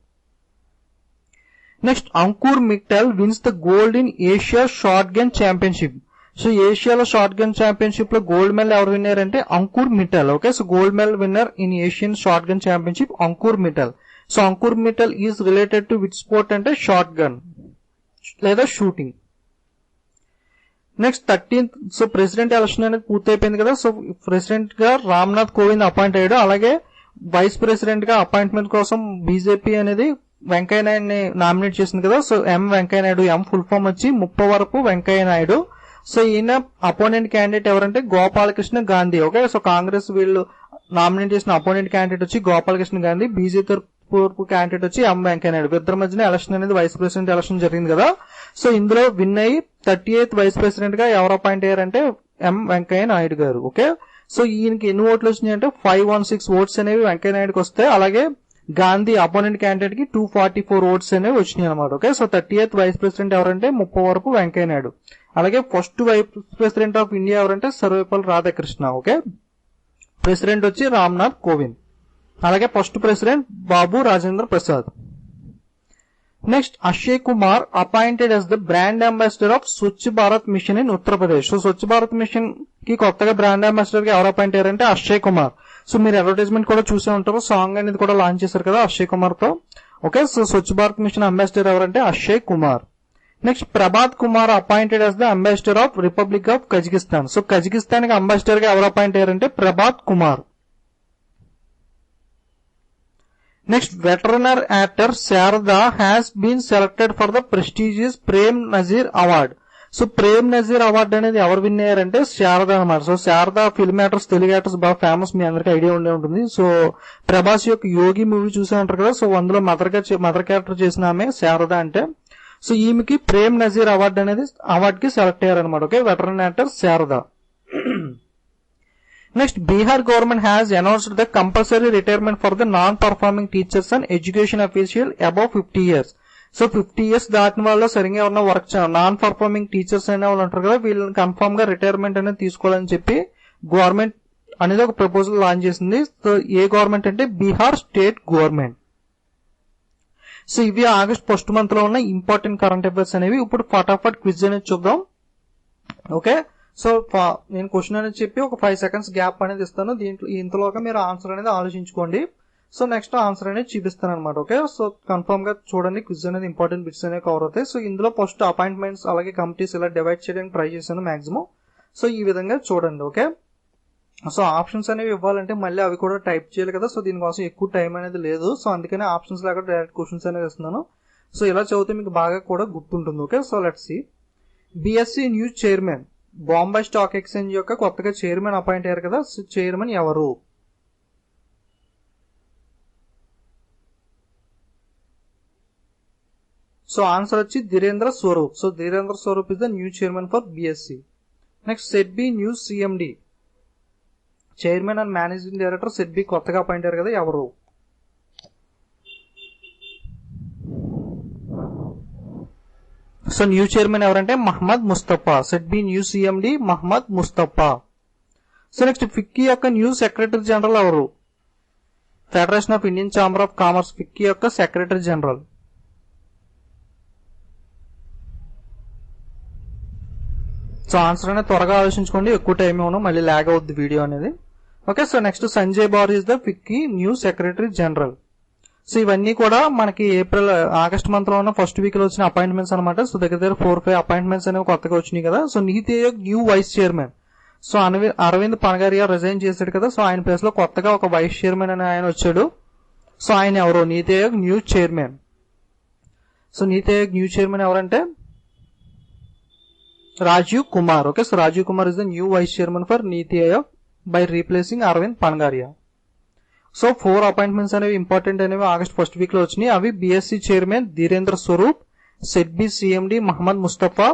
Next Ankur Mittal wins the gold in Asia short gun championship. So ఏషియాలో short gun championship లో gold medal ఎవరు winner అంటే Ankur Mittal. Okay, so gold medal winner in Asian short gun championship Ankur Mittal. So Ankur Mittal is related to which sport అంటే short gun లేదా shooting. Next 13th so president election అనేది పూర్తయిపోయింది కదా. So president గా Ramnath Kovind appoint అయ్యాడు. అలాగే వైస్ ప్రెసిడెంట్ గా అపాయింట్మెంట్ కోసం బీజేపీ అనేది వెంకయ్య నాయుడు నామినేట్ చేసింది కదా. సో ఎం వెంకయ్య నాయుడు, ఎం ఫుల్ ఫామ్ వచ్చి ముప్పవరపు వెంకయ్య నాయుడు. సో ఈయన అపోనెంట్ క్యాండిడేట్ ఎవరంటే గోపాలకృష్ణ గాంధీ. ఓకే, సో కాంగ్రెస్ వీళ్ళు నామినేట్ చేసిన అపోనెంట్ క్యాండిడేట్ వచ్చి గోపాలకృష్ణ గాంధీ, బీజేపీ తరపు క్యాండిడేట్ వచ్చి ఎం వెంకయ్య నాయుడు. ఇద్దరి మధ్యన ఎలక్షన్ అనేది వైస్ ప్రెసిడెంట్ ఎలక్షన్ జరిగింది కదా. సో ఇందులో విన్ అయ్యి 38th వైస్ ప్రెసిడెంట్ గా ఎవరు అపాయింట్ అయ్యారంటే ఎం వెంకయ్య నాయుడు గారు. ఓకే, సో ఈయనకి ఎన్ని ఓట్లు వచ్చినాయి అంటే 516 ఓట్స్ అనేవి వెంకయ్య నాయుడుకి వస్తాయి. అలాగే గాంధీ అపోనెంట్ క్యాండిడేట్ కి 244 ఓట్స్ అనేవి వచ్చినాయి అనమాట. Okay, so 38th vice president ఎవరంటే ముప్పవరపు వెంకయ్య నాయుడు. అలాగే first vice president of India ఎవరంటే సర్వేపల్లి రాధాకృష్ణ. ఓకే, ప్రెసిడెంట్ వచ్చి రామ్నాథ్ కోవింద్. అలాగే first president Babu Rajendra Prasad. Next Akshay Kumar appointed as the brand ambassador of Swachh Bharat mission in Uttar Pradesh. So Swachh Bharat mission కి కొత్తగా బ్రాండ్ అంబాసిడర్ గా ఎవరు అపాయింట్ అయ్యారంటే అక్షయ్ కుమార్. సో మీరు అడ్వర్టైజ్మెంట్ కూడా చూసే ఉంటారు, సాంగ్ అనేది కూడా లాంచ్ చేశారు కదా అక్షయ్ కుమార్ తో. Okay, so Swachh Bharat mission ambassador ఎవరంటే Akshay Kumar. Next Prabhat Kumar appointed as the ambassador of republic of Kazakhstan. So Kazakhstan కి అంబాసిడర్ గా ఎవరు అపాయింట్ అయ్యారంటే Prabhat Kumar. Next veteran actor Sharada has been selected for the prestigious Prem Nazir award. So Prem Nazir award అనేది ఎవరు విన్ అయ్యారంటే శారదా అన్నమాట. So Sharada film actors, Telugu actors బాగా ఫేమస్, మీ అందరికీ ఐడియా ఉండే ఉంటుంది. సో ప్రభాస్ యొక్క యోగి మూవీ చూసే ఉంటారు కదా. సో అందులో మదర్ క్యారెక్టర్ చేసిన ఆమె శారదా అంటే. సో ఈమెకి ప్రేమ్ నజీర్ అవార్డు అనేది అవార్డుకి సెలెక్ట్ అయ్యారనమాట. Okay, veteran actor Sharada. Next Bihar government has announced the compulsory retirement for the non performing teachers and education official above 50 years. So 50 years దాటిన వాళ్ళు సరిగ్గా ఎవరన్నా వర్క్ నాన్ పర్ఫార్మింగ్ టీచర్స్ అనే వాళ్ళు ఉంటారు కదా, వీళ్ళని కన్ఫర్మ్ గా రిటైర్మెంట్ అనేది తీసుకోవాలని చెప్పి గవర్నమెంట్ అనేది ఒక ప్రపోజల్ లాంచ్ చేసింది. సో ఏ గవర్నమెంట్ అంటే బీహార్ స్టేట్ గవర్నమెంట్. సో ఇవి ఆగస్ట్ ఫస్ట్ మంత్ లో ఉన్న ఇంపార్టెంట్ కరెంట్ అఫైర్స్ అనేవి. ఇప్పుడు ఫటాఫట్ క్విజ్ అనేది చూద్దాం. ఓకే, సో నేను క్వశ్చన్ అనేది చెప్పి ఒక 5 seconds గ్యాప్ అనేది ఇస్తాను. దీంట్లో ఇంతలోగా మీరు ఆన్సర్ అనేది ఆలోచించుకోండి. సో నెక్స్ట్ ఆన్సర్ అనేది చూపిస్తాను అనమాట. ఓకే, సో కన్ఫర్మ్ గా చూడండి, క్విజ్ అనేది ఇంపార్టెంట్ బిట్స్ అనేవి కవర్ అవుతాయి. సో ఇందులో ఫస్ట్ అపాయింట్మెంట్స్ అలాగే కమిటీస్ ఇలా డివైడ్ చేయడానికి ట్రై చేశాను మాక్సిమం. సో ఈ విధంగా చూడండి. ఓకే, సో ఆప్షన్స్ అనేవి ఇవ్వాలంటే మళ్ళీ అవి కూడా టైప్ చేయాలి కదా. సో దీనికోసం ఎక్కువ టైం అనేది లేదు. సో అందుకనే ఆప్షన్స్ లాగా డైరెక్ట్ క్వశ్చన్స్ అనేది ఇస్తున్నాను. సో ఇలా చదివితే మీకు బాగా కూడా గుర్తుంటుంది. Okay, so let's see. BSE news chairman, Bombay stock exchange యొక్క కొత్తగా చైర్మన్ అపాయింట్ అయ్యారు కదా. సో చైర్మన్ ఎవరు? సో ఆన్సర్ వచ్చి Dhirendra Swarup. So Dhirendra Swarup is the new chairman for BSE. Next SIDBI news CMD, chairman and managing director SIDBI కొత్తగా appoint అయ్యారు కదా, ఎవరు? సో న్యూ చైర్మన్ ఎవరంటే Mohammed Mustafa. SIDBI new CMD Mohammed Mustafa. So next FICCI యొక్క న్యూ సెక్రటరీ జనరల్ ఎవరు? Federation of Indian chamber of commerce FICCI యొక్క secretary general. So answer అనేది త్వరగా ఆలోచించుకోండి, ఎక్కువ టైం ఇవ్వను, మళ్ళీ లాగ్ అవుద్ది వీడియో అనేది. Okay, so next Sanjay bar is the FICCI new secretary general. So ఇవన్నీ కూడా మనకి ఆగస్ట్ మంత్ లో ఉన్న ఫస్ట్ వీక్ లో వచ్చిన అపాయింట్మెంట్స్ అనమాట. సో దగ్గర 4-5 అపాయింట్మెంట్స్ అనేవి కొత్తగా వచ్చినాయి కదా. So NITI Aayog new vice chairman, so Arvind Panagariya resign చేశాడు కదా. సో ఆయన ప్లేస్ లో కొత్తగా ఒక వైస్ చైర్మన్ అని ఆయన వచ్చాడు. సో ఆయన ఎవరు? నీతి Aayog new chairman. So NITI Aayog new chairman ఎవరంటే Rajiv Kumar. Okay, so Rajiv Kumar is the new vice chairman for NITI Aayog by replacing Arvind Panagariya. So 4 appointments అనేవి ఇంపార్టెంట్ అనేవి ఆగస్ట్ ఫస్ట్ వీక్ లో వచ్చినాయి. అవి BSE chairman Dhirendra Swarup, SIDBI CMD Mohammed Mustafa,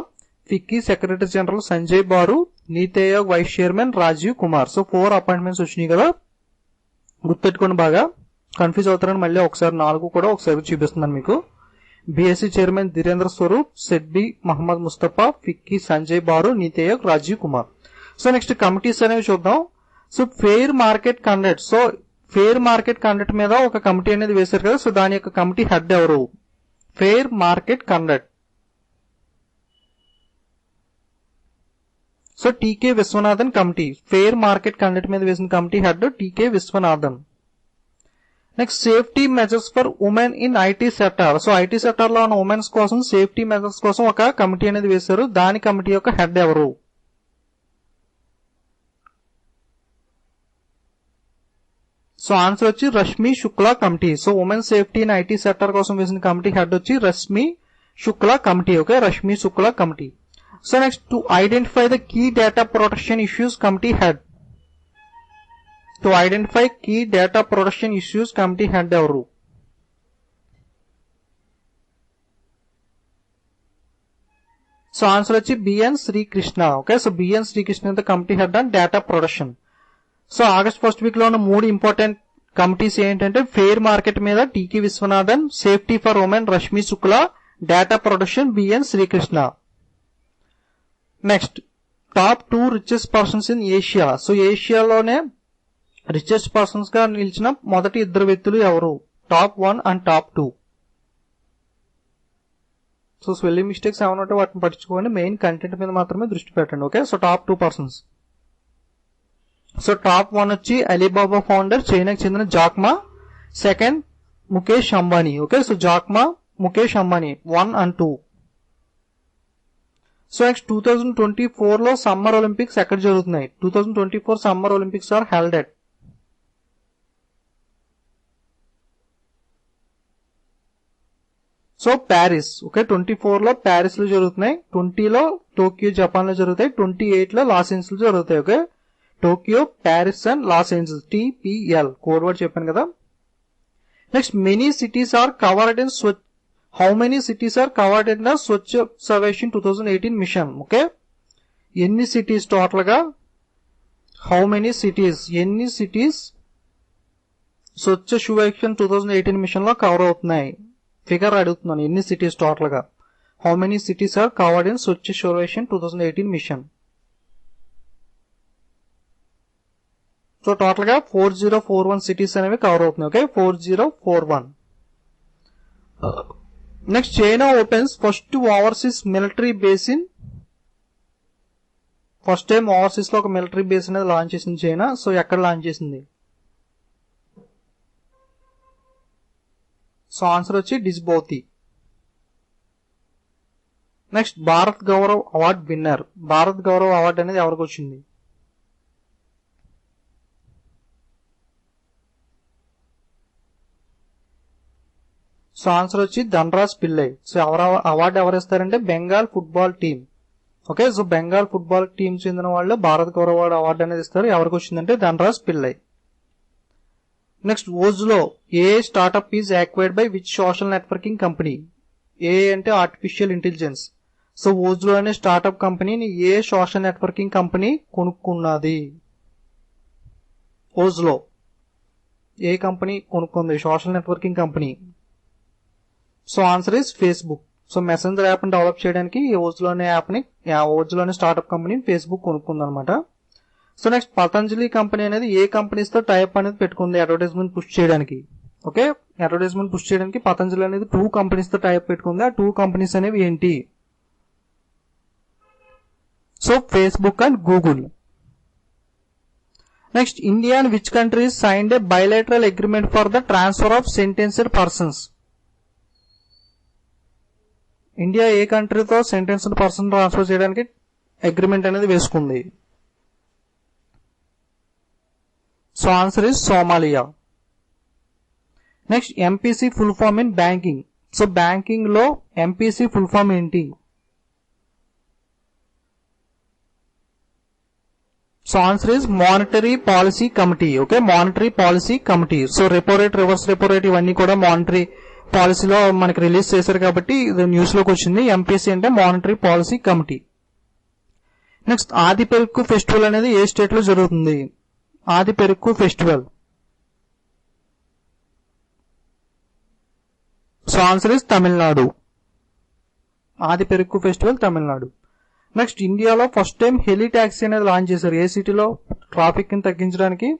FICCI secretary general Sanjay Baru, NITI Aayog vice chairman Rajiv Kumar. So 4 appointments వచ్చినాయి కదా, గుర్తుపెట్టుకోండి. బాగా కన్ఫ్యూజ్ అవుతారని మళ్ళీ ఒకసారి 4 కూడా ఒకసారి చూపిస్తున్నాను మీకు. BSE chairman Dhirendra Swarup, SIDBI Mohammed Mustafa, FICCI Sanjay Baru, NITI Aayog Rajiv Kumar. So next committees అనేవి చూద్దాం. So fair market conduct, so fair market conduct మీద ఒక కమిటీ అనేది వేశారు కదా. సో దాని యొక్క కమిటీ హెడ్ ఎవరు? Fair market conduct. So T K Viswanathan committee. Fair market conduct మీద వేసిన committee head T K Viswanathan. Next safety measures for women in IT sector. So IT sector లో ఉన్న ఉమెన్స్ కోసం సేఫ్టీ మెజర్స్ కోసం ఒక కమిటీ అనేది వేశారు. దాని కమిటీ యొక్క హెడ్ ఎవరు? సో ఆన్సర్ వచ్చి Rashmi Shukla committee. So women safety in IT sector కోసం వేసిన కమిటీ హెడ్ వచ్చి Rashmi Shukla committee. Okay, Rashmi Shukla committee. So next to identify the key data protection issues committee head. To identify key data protection issues committee head ఎవరు? So answer వచ్చి B N Srikrishna. Okay, so B N Srikrishna the committee head on data protection. So August first week లో ఉన్న 3 important committees ఏంటంటే fair market మీద T K Viswanathan, safety for women Rashmi Shukla, data protection B N Srikrishna. Next top 2 richest persons in Asia. So ఏషియాలోనే richest persons గా నిలిచిన మొదటి 2 వ్యక్తులు ఎవరు? Top 1 and top 2. So spelling mistakes ఏమైనా ఉంటే వాటిని పట్టించుకోండి, మెయిన్ కంటెంట్ మీద మాత్రమే దృష్టి పెట్టండి. Okay, so top 2 persons. So top 1 వచ్చి అలీబాబా ఫౌండర్, చైనాకి చెందిన Jack Ma. Second Mukesh Ambani. Okay, so Jack Ma, Mukesh Ambani 1 and 2. So next 2024 లో సమ్మర్ ఒలింపిక్స్ ఎక్కడ జరుగుతున్నాయి? 2024 summer Olympics are held at. So Paris. Okay, 24 లో ప్యారిస్ లో జరుగుతున్నాయి, 20 లో టోక్యో జపాన్ లో జరుగుతాయి, 28 లో లాస్ ఏంజల్స్ లో జరుగుతాయి. Okay, Tokyo, Paris and Los Angeles, TPL code word చెప్పాను కదా. Next many cities are covered in Swachh. How many cities are covered in the Swachh Survekshan 2018 mission. Okay, ఎన్ని సిటీస్ టోటల్ గా, హౌ మెనీ సిటీస్, ఎన్ని cities Swachh Survekshan 2018 mission లో cover అవుతున్నాయి? Figure అడుగుతున్నాను, ఎన్ని cities total గా. How many cities are covered in Swachh Survekshan 2018 mission. So total గా 4041 cities అనేవి కవర్ అవుతున్నాయి. Okay, 4041. Next China opens first overseas military base in. First time overseas లో ఒక మిలిటరీ బేస్ అనేది లాంచ్ చేసింది చైనా. సో ఎక్కడ లాంచ్ చేసింది? సో ఆన్సర్ వచ్చి Djibouti. Next Bharat Gaurav award winner. Bharat Gaurav award అనేది ఎవరికి వచ్చింది? సో ఆన్సర్ వచ్చి ధనరాజ్ పిల్లై. సో అవార్డు ఎవరు ఇస్తారంటే Bengal football team. Okay, so Bengal football team చెందిన వాళ్ళు భారత్ గౌరవ్ అవార్డు అనేది ఇస్తారు. ఎవరికి వచ్చిందంటే Dhanraj Pillay. Next Ozlo a startup is acquired by which social networking company. ఏ అంటే ఆర్టిఫిషియల్ ఇంటెలిజెన్స్. సో ఓజ్లో అనే స్టార్ట్అప్ కంపెనీని ఏ సోషల్ నెట్వర్కింగ్ కంపెనీ కొనుక్కున్నది? ఓజ్లో ఏ కంపెనీ కొనుక్కుంది social networking company? So answer is Facebook. So messenger app ని develop చేయడానికి ఓజ్లోనే ఓజ్లోనే స్టార్ట్అప్ కంపెనీని ఫేస్బుక్ కొనుక్కుంది అనమాట. సో నెక్స్ట్ పతంజలి కంపెనీ అనేది ఏ కంపెనీస్ తో టైప్ అనేది పెట్టుకుంది అడ్వర్టైజ్మెంట్ పుష్ చేయడానికి? ఓకే, అడ్వర్టైజ్మెంట్ పుష్ చేయడానికి పతంజలి అనేది 2 కంపెనీస్ తో టైప్ పెట్టుకుంది. ఆ 2 కంపెనీస్ అనేవి ఏంటి? So Facebook and Google. Next India and which countries signed a bilateral agreement for the transfer of sentenced persons. India ఏ కంట్రీతో సెంటెన్స్డ్ పర్సన్ ట్రాన్స్ఫర్ చేయడానికి అగ్రిమెంట్ అనేది వేసుకుంది? So answer is Somalia. Next MPC full form in banking. So banking లో MPC full form ఏంటి? So answer is monetary policy committee. Okay, monetary policy committee. So repo rate, reverse repo rate ఇవన్నీ కూడా monetary పాలసీలో మనకి release చేశారు కాబట్టి ఇది news లోకి వచ్చింది. ఎంపీసీ అంటే మానిటరీ పాలసీ కమిటీ. నెక్స్ట్ ఆది పెరుక్కు ఫెస్టివల్ అనేది ఏ స్టేట్ లో జరుగుతుంది? Aadi Perukku festival. So answer is Tamil Nadu. Aadi Perukku festival Tamil Nadu. Next ఇండియాలో ఫస్ట్ టైం హెలి ట్యాక్సీ అనేది లాంచ్ చేశారు. ఏ సిటీలో ట్రాఫిక్ ని తగ్గించడానికి?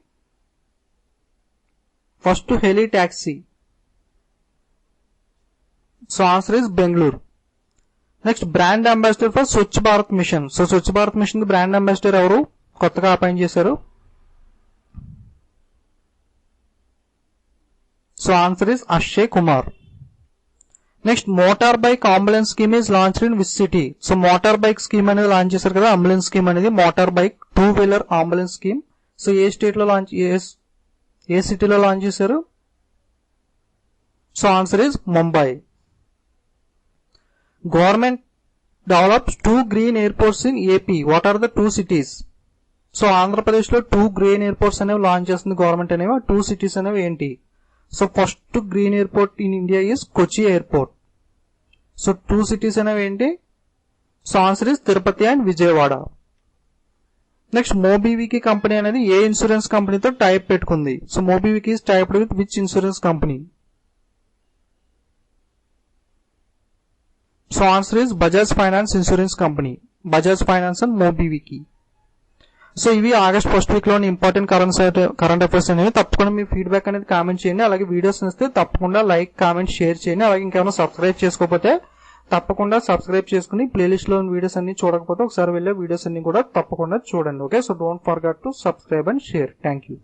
First heli taxi. So answer is Bengaluru. Next brand ambassador for Swachh Bharat mission. So Swachh Bharat mission brand ambassador ఎవరు కొత్తగా అపాయింట్ చేశారు? So answer is Akshay Kumar. Next motor bike ambulance scheme is launched in which city. So motor bike scheme అనేది launch చేశారు కదా, ambulance scheme అనేది motor bike two wheeler ambulance scheme. So ఏ state లో launch, ఏ సిటీలో లాంచ్ చేశారు? So answer is Mumbai. Government develops 2 green airports in AP. What are the 2 cities? So Andhra Pradesh లో 2 గ్రీన్ ఎయిర్పోర్ట్స్ అనేవి లాంచ్ చేస్తుంది గవర్నమెంట్ అనేవి. 2 సిటీస్ అనేవి ఏంటి? So first green airport in India is Kochi airport. So 2 cities అనేవి ఏంటి? So answer is Tirupati and Vijayawada. Next MobiKwik company అనేది ఏ ఇన్సూరెన్స్ కంపెనీతో టైప్ పెట్టుకుంది? సో మోబివికి ఈస్ టైప్డ్ with which insurance company? So answer is Bajaj finance insurance company. Bajaj finance and MobiKwik. So ఇవి August first week లోని important current affairs అనేవి. తప్పకుండా మీ ఫీడ్బ్యాక్ అనేది కామెంట్ చేయండి. అలాగే వీడియోస్ నచ్చితే తప్పకుండా లైక్, కామెంట్, షేర్ చేయండి. అలాగే ఇంకేమైనా సబ్స్క్రైబ్ చేసుకోకపోతే తప్పకుండా సబ్స్క్రైబ్ చేసుకుని ప్లేలిస్ట్ లో వీడియోస్ అన్ని చూడకపోతే ఒకసారి వెళ్ళే వీడియోస్ అన్ని కూడా తప్పకుండా చూడండి. Okay, so don't forget to subscribe and share. Thank you.